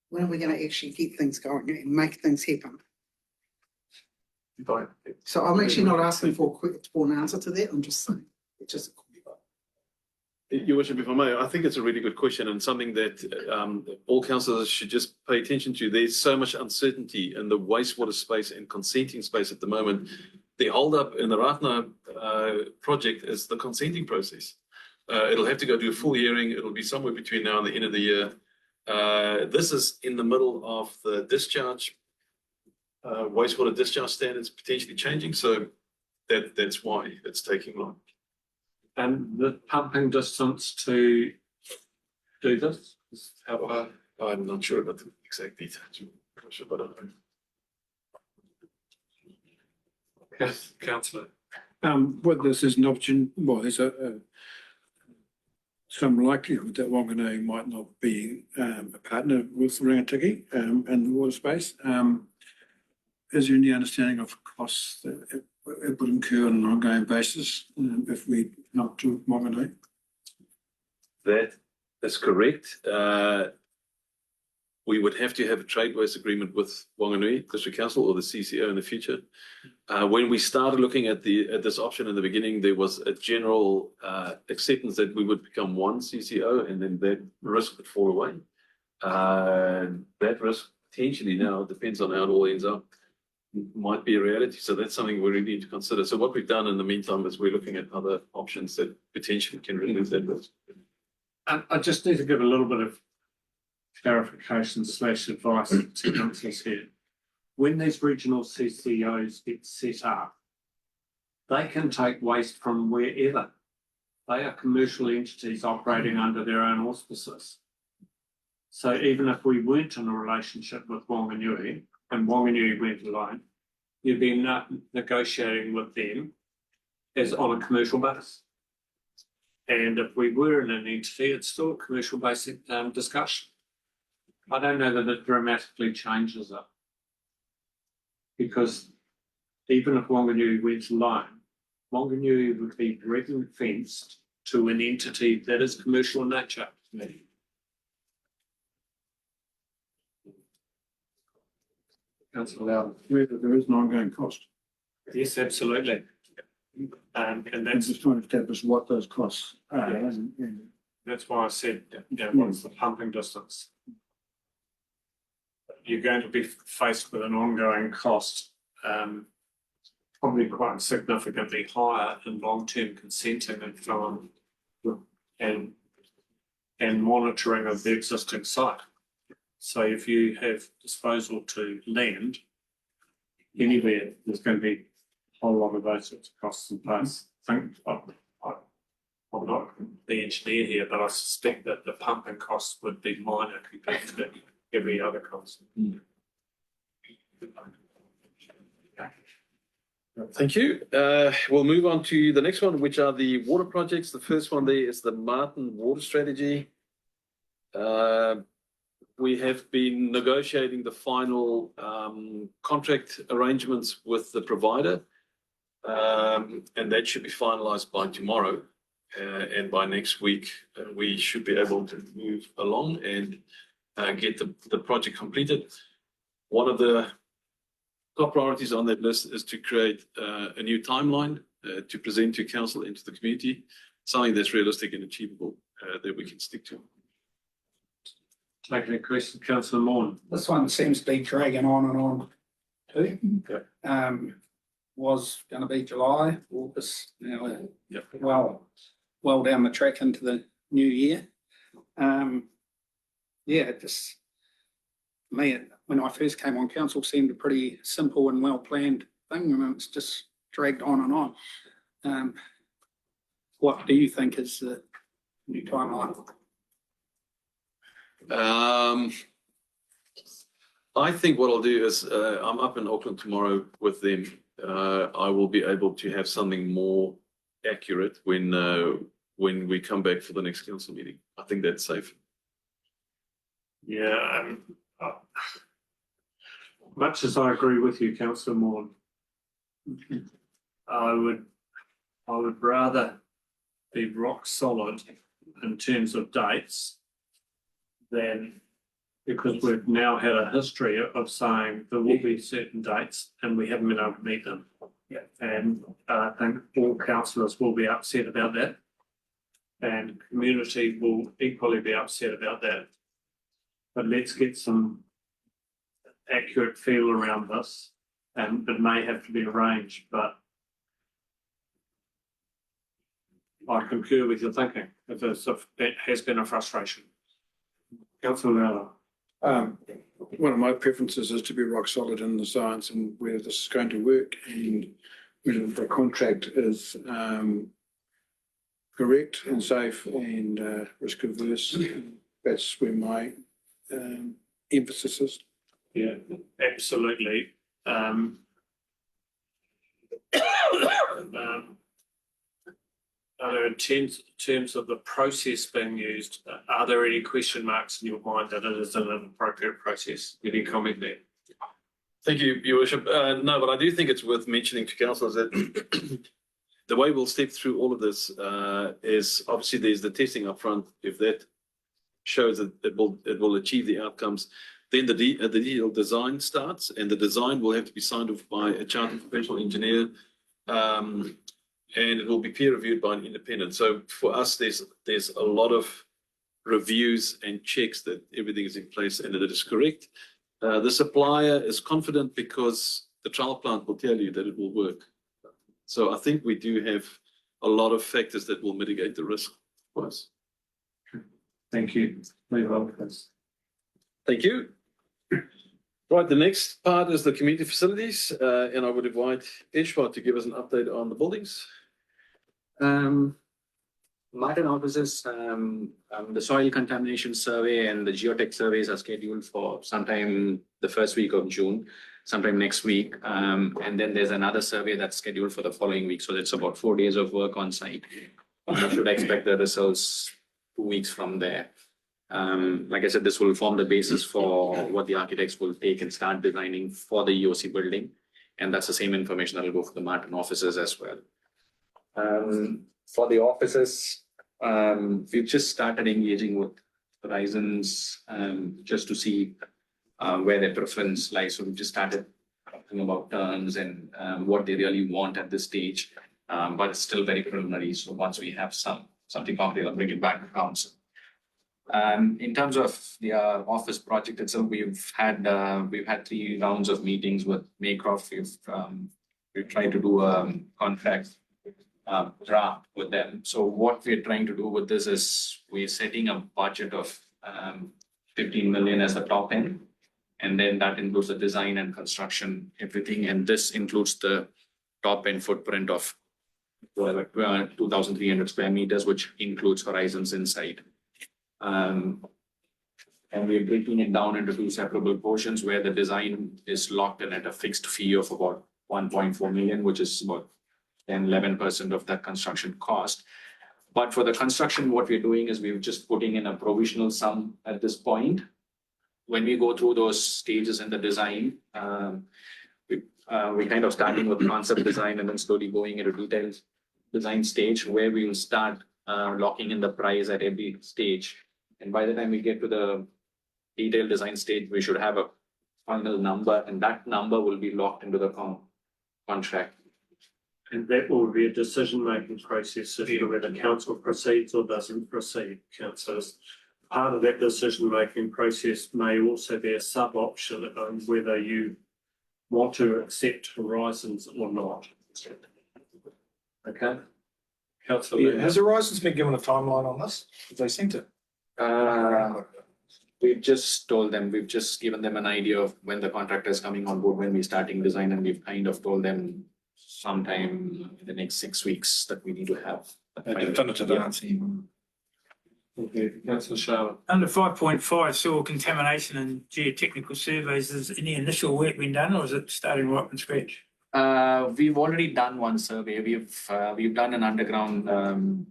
when are we going to actually get things going and make things happen? So I'm actually not asking for an answer to that, I'm just saying, it's just. Your worship, if I may, I think it's a really good question and something that all councillors should just pay attention to. There's so much uncertainty in the wastewater space and consenting space at the moment. The holdup in the Ratna project is the consenting process. It'll have to go to a full hearing. It'll be somewhere between now and the end of the year. This is in the middle of the discharge, wastewater discharge standards potentially changing, so that's why it's taking long. And the pumping distance to do this is how far? I'm not sure about the exact details. I'm not sure about it. Yes, councillor. Whether this is an option, well, there's some likelihood that Wanganui might not be a partner with Rangatiki in the water space. Is there any understanding of costs that it would incur on an ongoing basis if we not to Wanganui? That is correct. We would have to have a trade waste agreement with Wanganui District Council or the CCO in the future. When we started looking at this option in the beginning, there was a general acceptance that we would become one CCO and then that risk would fall away. That risk potentially now depends on how it all ends up. Might be a reality, so that's something we really need to consider. So what we've done in the meantime is we're looking at other options that potentially can remove that risk. And I just need to give a little bit of clarification / advice to councillors here. When these regional CCOs get set up, they can take waste from wherever. They are commercial entities operating under their own auspices. So even if we weren't in a relationship with Wanganui and Wanganui went alone, you'd be negotiating with them as on a commercial basis. And if we were in an entity, it's still a commercial basic discussion. I don't know that it dramatically changes it. Because even if Wanganui went alone, Wanganui would be ring fenced to an entity that is commercial in nature. Councillor Loudon. There is an ongoing cost. Yes, absolutely. And I'm that's just trying to establish what those costs are. Yeah. and That's why I said, what's the pumping distance? You're going to be faced with an ongoing cost, probably quite significantly higher in long-term consenting and so on, and monitoring of the existing site. So if you have disposal to land anywhere, there's going to be a whole lot of those sorts of costs in place. I'm not the engineer here, but I suspect that the pumping costs would be minor compared to every other cost. Thank you. We'll move on to the next one, which are the water projects. The first one there is the Martin Water Strategy. We have been negotiating the final contract arrangements with the provider, and that should be finalised by tomorrow. And by next week, we should be able to move along and get the project completed. One of the top priorities on that list is to create a new timeline to present to council and to the community, something that's realistic and achievable that we can stick to. Taking a question, councillor Morn. This one seems to be dragging on and on too. Okay. Was gonna be July, August, now, well down the track into the new year. Just me, when I first came on council, seemed a pretty simple and well-planned thing, and it's just dragged on and on. What do you think is the new timeline? I think what I'll do is I'm up in Auckland tomorrow with them. I will be able to have something more accurate when we come back for the next council meeting. I think that's safe. Yeah, much as I agree with you, councillor Morn, I would rather be rock solid in terms of dates than because we've now had a history of saying there will be certain dates and we haven't been able to meet them. Yeah. And I think all councillors will be upset about that. And community will equally be upset about that. But let's get some accurate feel around this, and it may have to be arranged, but I concur with your thinking, if it has been a frustration. Councillor Lara. One of my preferences is to be rock solid in the science and whether this is going to work and whether the contract is correct and safe and risk averse. That's where my emphasis is. Yeah, absolutely. Are there in terms of the process being used, are there any question marks in your mind that it is an appropriate process? Any comment there? Thank you, Your Worship. No, but I do think it's worth mentioning to councillors that the way we'll step through all of this is obviously there's the testing up front. If that shows that it will achieve the outcomes, then the detailed design starts, and the design will have to be signed off by a chartered professional engineer, and it will be peer reviewed by an independent. So for us, there's a lot of reviews and checks that everything is in place and that it is correct. The supplier is confident because the trial plant will tell you that it will work. So I think we do have a lot of factors that will mitigate the risk for us. Thank you. Move on, please. Thank you. Right, the next part is the community facilities, and I would invite Ishwa to give us an update on the buildings. Martin offices, the soil contamination survey and the geotech surveys are scheduled for sometime the first week of June, sometime next week. And then there's another survey that's scheduled for the following week. So it's about 4 days of work on site. You should expect the results 2 weeks from there. Like I said, this will form the basis for what the architects will take and start designing for the EOC building. And that's the same information that will go for the Martin offices as well. For the offices, we've just started engaging with Horizons just to see where their preference lies. So we've just started talking about terms and what they really want at this stage. But it's still very preliminary. So once we have something concrete, I'll bring it back to council. In terms of the office project itself, we've had 3 rounds of meetings with Maycroft. We've tried to do a contract draft with them. So what we're trying to do with this is we're setting a budget of 15 million as the top end, and then that includes the design and construction, everything. And this includes the top end footprint of 2,300 square meters, which includes Horizons inside. And we're breaking it down into 2 separable portions where the design is locked in at a fixed fee of about 1.4 million, which is about 11% of that construction cost. But for the construction, what we're doing is we're just putting in a provisional sum at this point. When we go through those stages in the design, we're kind of starting with concept design and then slowly going into detailed design stage where we will start locking in the price at every stage. And by the time we get to the detailed design stage, we should have a final number, and that number will be locked into the contract. And that will be a decision-making process as to whether council proceeds or doesn't proceed, councillors. Part of that decision-making process may also be a sub-option on whether you want to accept Horizons or not. Okay? Councillor. Has Horizons been given a timeline on this? Have they sent it? We've just told them, we've just given them an idea of when the contractor is coming on board, when we're starting design, and we've kind of told them sometime in the next 6 weeks that we need to have A definitive answer. Okay, Councillor Charlotte. Under 5.5, soil contamination and geotechnical surveys, has any initial work been done, or is it starting right from scratch? We've already done one survey. We've done an underground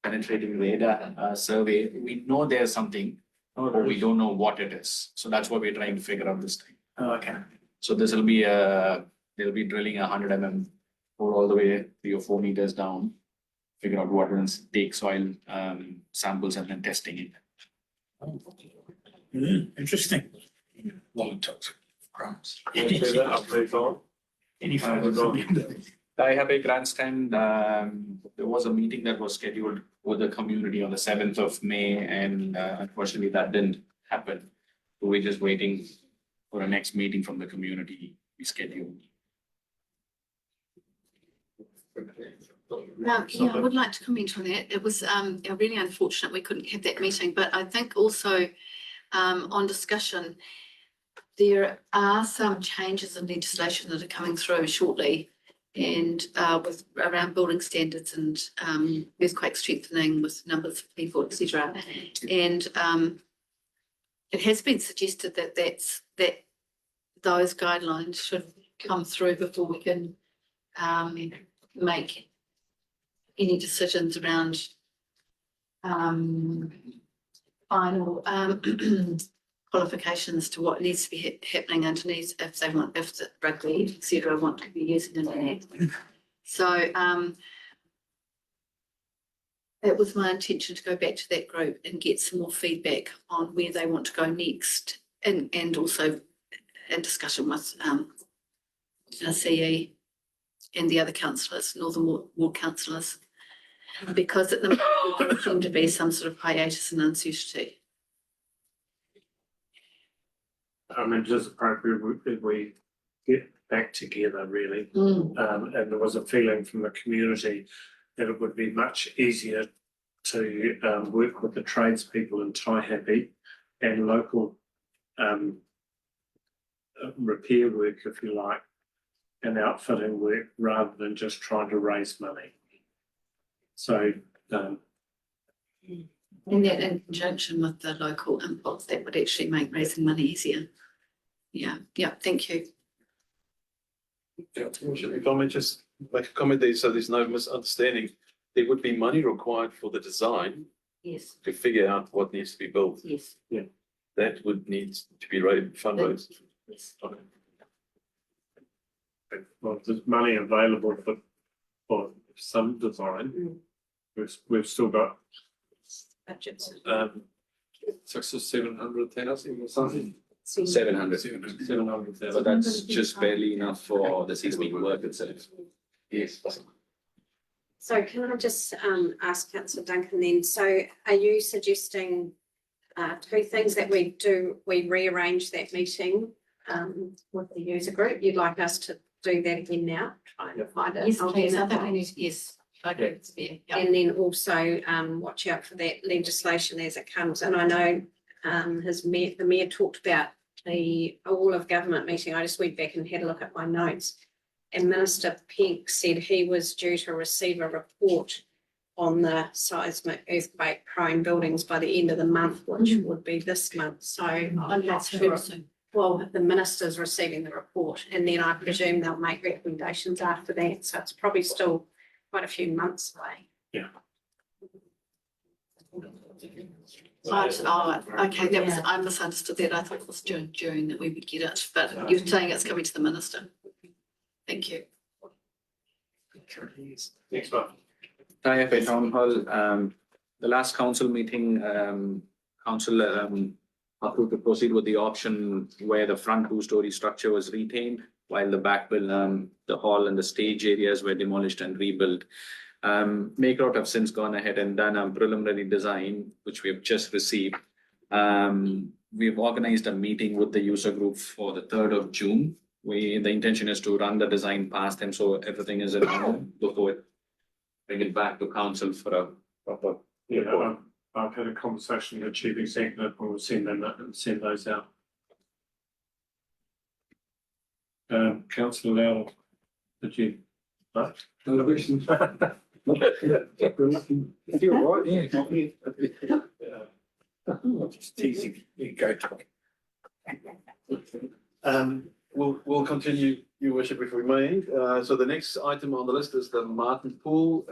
penetrating radar survey. We know there's something, but we don't know what it is. So that's what we're trying to figure out this time. Okay. So this will be they'll be drilling 100 mm all the way 3 or 4 meters down, figure out what it is, take soil samples and then testing it. Interesting. Long toxic crumbs. I'll move on. Any further? I have a grandstand. There was a meeting that was scheduled with the community on the 7th of May, and unfortunately that didn't happen. So we're just waiting for a next meeting from the community we scheduled. Yeah, I would like to comment on that. It was really unfortunate we couldn't have that meeting, but I think also on discussion, there are some changes in legislation that are coming through shortly, and with around building standards and earthquake strengthening with numbers of people, etc. And it has been suggested that those guidelines should come through before we can make any decisions around final qualifications to what needs to be happening underneath if the rugby, etc., want to be using it. So it was my intention to go back to that group and get some more feedback on where they want to go next, and also in discussion with CE and the other councillors, Northern Ward councillors, because at the moment there seemed to be some sort of hiatus and uncertainty. I mean, it is appropriate if we get back together, really. And there was a feeling from the community that it would be much easier to work with the tradespeople in Taihape and local repair work, if you like, and outfitting work rather than just trying to raise money. So And that in conjunction with the local inputs, that would actually make raising money easier. Yeah, thank you. If I may just make a comment there, so there's no misunderstanding, there would be money required for the design Yes, to figure out what needs to be built. yes, That would need to be fundraised. yes. Okay. well, there's money available for some design. We've still got Budgets. 600,000 or 700,000 or something. 700. So that's just barely enough for the seismic work itself. Yes. So can I just ask Councillor Duncan then, so are you suggesting two things that we rearrange that meeting with the user group? You'd like us to do that again now, try and find it? Yes, please, I think we need, yes, I agree, it's fair, yeah. And then also watch out for that legislation as it comes. And I know the mayor talked about the all of government meeting. I just went back and had a look at my notes. And Minister Pink said he was due to receive a report on the seismic earthquake prone buildings by the end of the month, which would be this month. So I'm not sure. Well, the minister's receiving the report, and then I presume they'll make recommendations after that. So it's probably still quite a few months away. Okay, that was, I misunderstood that. I thought it was June that we would get it, but you're saying it's coming to the minister. Thank you. next one. Taihape Town Hall, the last council meeting, council approved to proceed with the option where the front two-story structure was retained, while the back the hall and the stage areas were demolished and rebuilt. Makerot have since gone ahead and done a preliminary design, which we have just received. We've organized a meeting with the user group for the 3rd of June. The intention is to run the design past them, so everything is in order before bring it back to council for a proper. Yeah, I've had a conversation with the chief executive and we'll send those out. Councillor Lowell, did you? No? No question. You're right, yeah. Just teasing. You go, Tom. We'll continue, Your Worship, if we may. So the next item on the list is the Martin Pool.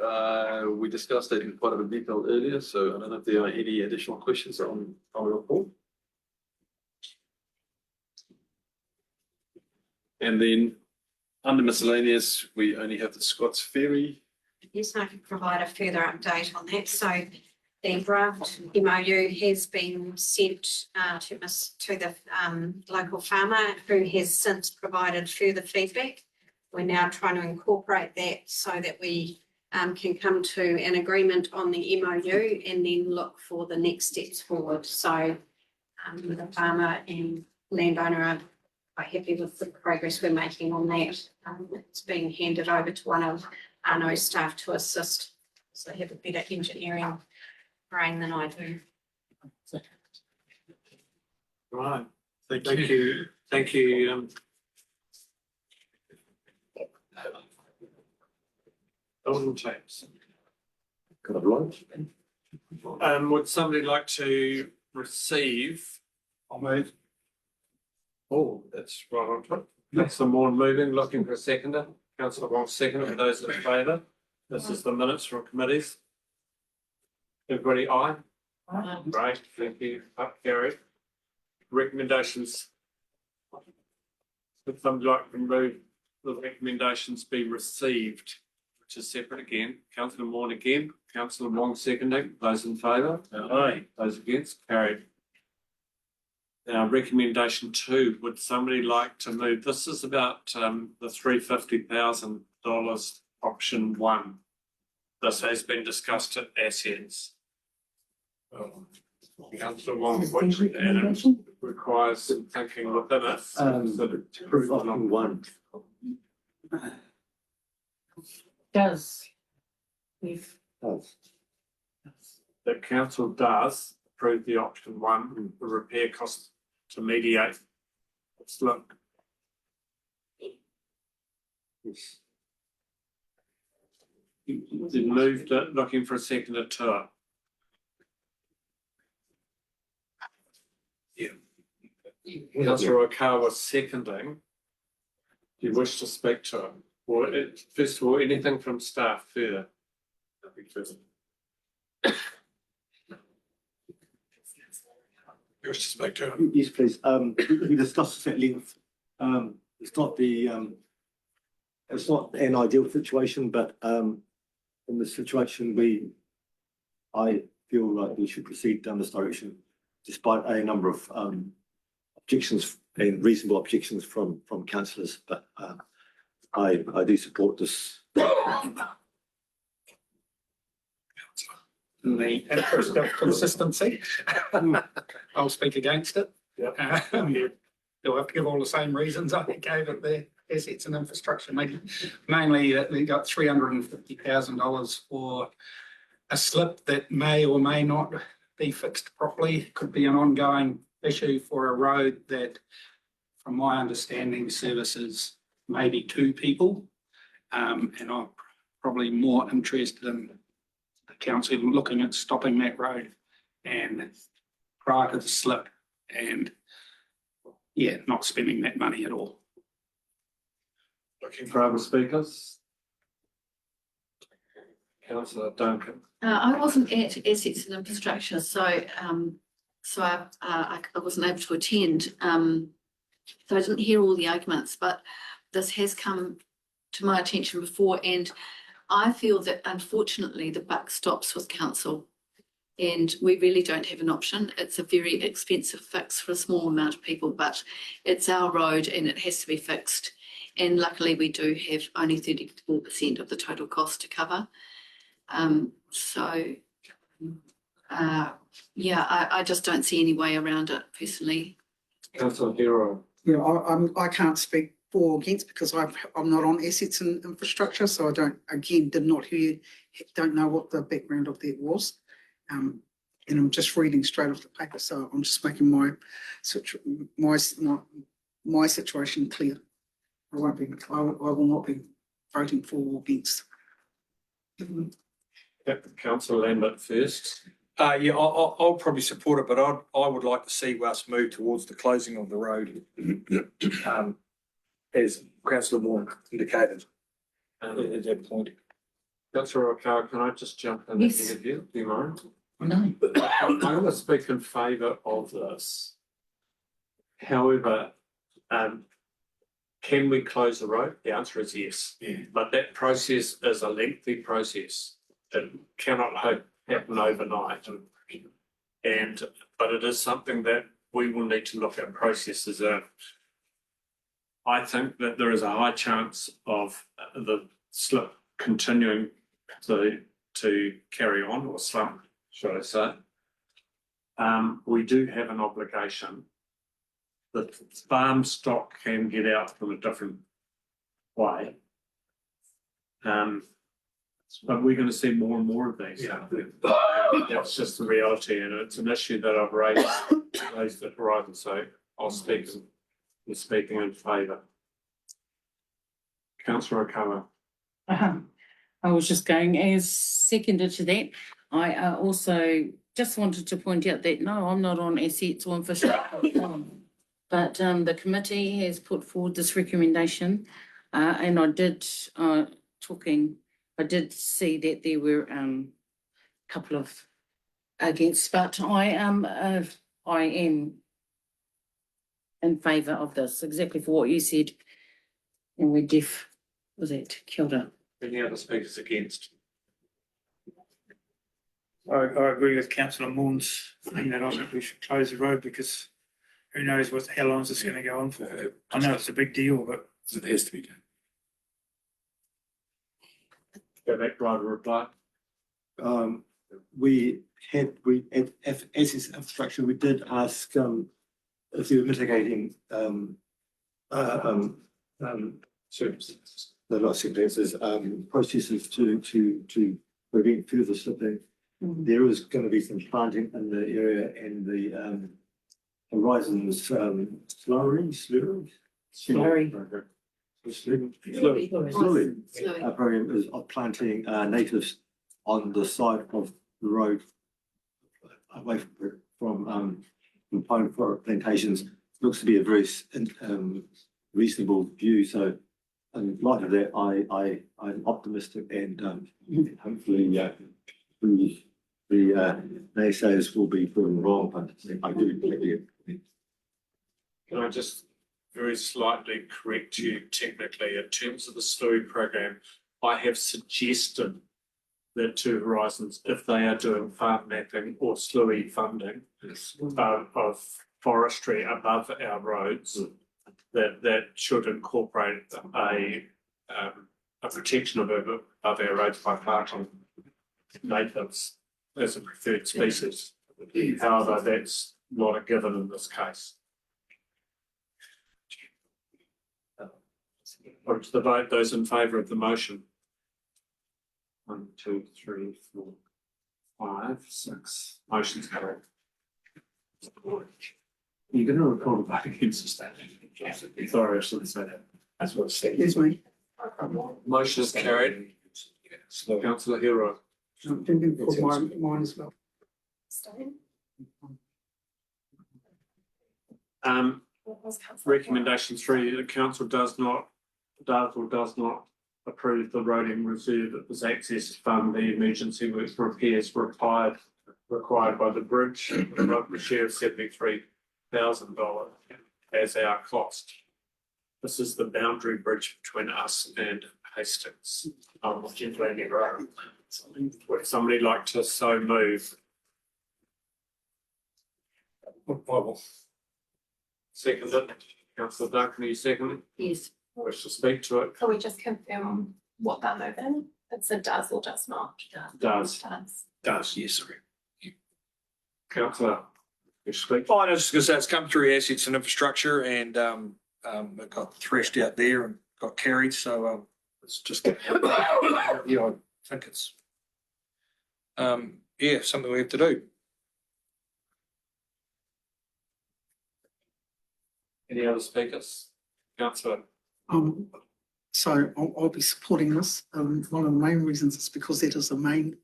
We discussed it in quite a bit of detail earlier, so I don't know if there are any additional questions on the report. And then under miscellaneous, we only have the Scots Ferry. Yes, I can provide a further update on that. So the draft MOU has been sent to the local farmer, who has since provided further feedback. We're now trying to incorporate that so that we can come to an agreement on the MOU and then look for the next steps forward. So the farmer and landowner are quite happy with the progress we're making on that. It's being handed over to one of Arno's staff to assist, so they have a better engineering brain than I do. Right, thank you, thank you. Alderman James. Would somebody like to receive? I'll move. Oh, that's right on top. Councillor Moore moving, looking for a seconder. Councillor Wong second. Those in favour? This is the minutes from committees. Everybody aye? Right, thank you. Up carried. Recommendations. Would somebody like to move the recommendations be received, which is separate again. Councillor Moore again. Councillor Wong seconding. Those in favour? Aye. Those against? Carried. Now, recommendation 2, would somebody like to move? This is about the $350,000 option 1. This has been discussed at assets. Councillor Wong, which and it requires some thinking within it. Approve option 1. Does. We've. The council does approve the option 1, the repair costs to mediate. Let's look. Yes. You moved it, looking for a seconder to it. Councillor Okawa seconding. Do you wish to speak to it? Or first of all, anything from staff further? Nothing further. You wish to speak to it? Yes, please. We discussed this at length. It's not an ideal situation, but in this situation, I feel like we should proceed down this direction, despite a number of objections and reasonable objections from councillors. But I do support this. In the interest of consistency, I'll speak against it. You'll have to give all the same reasons I gave at the assets and infrastructure meeting. Mainly that we got $350,000 for a slip that may or may not be fixed properly. Could be an ongoing issue for a road that, from my understanding, services maybe 2 people. And I'm probably more interested in the council looking at stopping that road and prior to the slip and not spending that money at all. Looking for other speakers? Councillor Duncan. I wasn't at assets and infrastructure, so I wasn't able to attend. So I didn't hear all the arguments, but this has come to my attention before, and I feel that unfortunately the buck stops with council, and we really don't have an option. It's a very expensive fix for a small amount of people, but it's our road and it has to be fixed. And luckily we do have only 34% of the total cost to cover. I just don't see any way around it personally. Councillor Hero. Yeah, I can't speak for or against because I'm not on assets and infrastructure, so I don't know what the background of that was. And I'm just reading straight off the paper, so I'm just making my situation clear. I will not be voting for or against. Councillor Lambert first. I'll probably support it, but I would like to see us move towards the closing of the road. As Councillor Moore indicated at that point. Councillor O'Carr, can I just jump in Yes. ahead of you? Do you mind? No. I'm going to speak in favour of this. However, can we close the road? The answer is yes. Yeah. But that process is a lengthy process. It cannot happen overnight. But it is something that we will need to look at processes. I think that there is a high chance of the slip continuing to carry on, or slump, should I say. We do have an obligation. The farm stock can get out from a different way. But we're going to see more and more of these. Yeah. That's just the reality, and it's an issue that I've raised at Horizon, so I'll speak speaking in favour. Councillor O'Connor. I was just going as seconded to that. I also just wanted to point out that no, I'm not on assets or infrastructure. But the committee has put forward this recommendation, and I did see that there were a couple of against, but I am in favour of this, exactly for what you said. And we was it Kilda? Any other speakers against? I agree with councillor Moon's thing that I think we should close the road because who knows how long is this going to go on for? I know it's a big deal, but It has to be done. Go back, driver reply. As is infrastructure, we did ask if they were mitigating Services. the not circumstances, processes to prevent further slipping. There is going to be some planting in the area, and the Horizon's slurry program is of planting natives on the side of the road away from pine forest plantations. Looks to be a very reasonable view. So in light of that, I'm optimistic, and hopefully the naysayers will be proven wrong, but I do believe it. Can I just very slightly correct you technically in terms of the slurry program? I have suggested that to Horizons, if they are doing farm mapping or slurry funding of forestry above our roads, that should incorporate a protection of above our roads by planting natives as a preferred species. However, that's not a given in this case. Put to the vote, those in favour of the motion. 1, 2, 3, 4, 5, 6. Motion's carried. You're going to record a vote against the statute. Sorry, I shouldn't say that. That's what it said. Excuse me. Motion is carried. Councillor Hero. Mine as well. Recommendation 3, the council does not approve the roading reserve as access to fund the emergency works repairs required by the bridge, the local share of $73,000 as our cost. This is the boundary bridge between us and Hastings on Gent Landing Road. Would somebody like to so move? Second it. Councillor Duncan, are you seconding? Yes. Wish to speak to it? Can we just confirm what they're moving? It's a does or does not? Does. Does, yes, sorry. Councillor, you speak. Oh, I was just going to say, it's come through assets and infrastructure, and it got threshed out there and got carried, so it's just yeah, I think it's something we have to do. Any other speakers? Councillor. So I'll be supporting this. One of the main reasons is because it is a main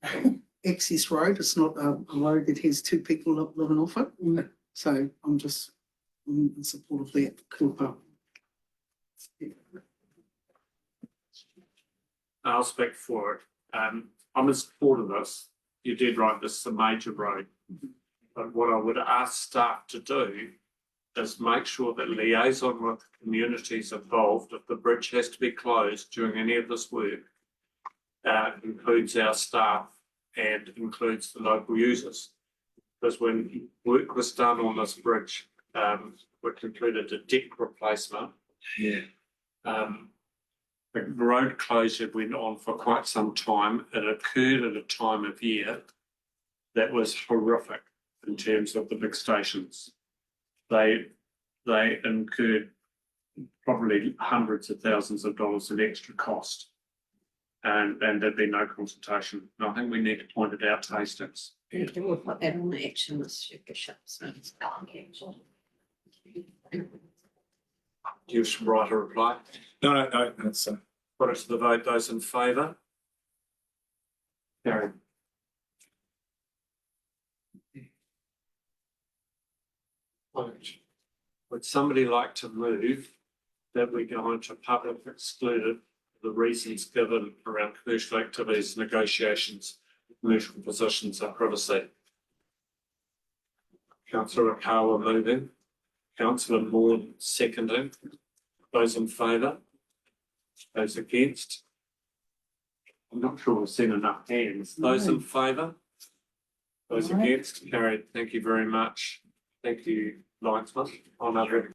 access road. It's not a road that has two people living off it. So I'm in support of that. I'll speak for it. I'm in support of this. You did right, this is a major road. But what I would ask staff to do is make sure that liaison with communities involved, if the bridge has to be closed during any of this work, includes our staff and includes the local users. Because when work was done on this bridge, which included a deck replacement. Yeah. The road closure went on for quite some time. It occurred at a time of year that was horrific in terms of the big stations. They incurred probably hundreds of thousands of dollars in extra cost. And there'd be no consultation. And I think we need to point it out to Hastings. And we'll put that on the action list, Your Worship, so it's Do you write a reply? No, that's, Put it to the vote. Those in favour? Carried. Would somebody like to move that we go into public excluded for the reasons given around commercial activities, negotiations, commercial positions and privacy? Councillor Akawa moving, Councillor Moore seconding. Those in favour? Those against? I'm not sure we've seen enough hands. Those in favour? Those against? Carried. Thank you very much. Thank you, Linesman. On other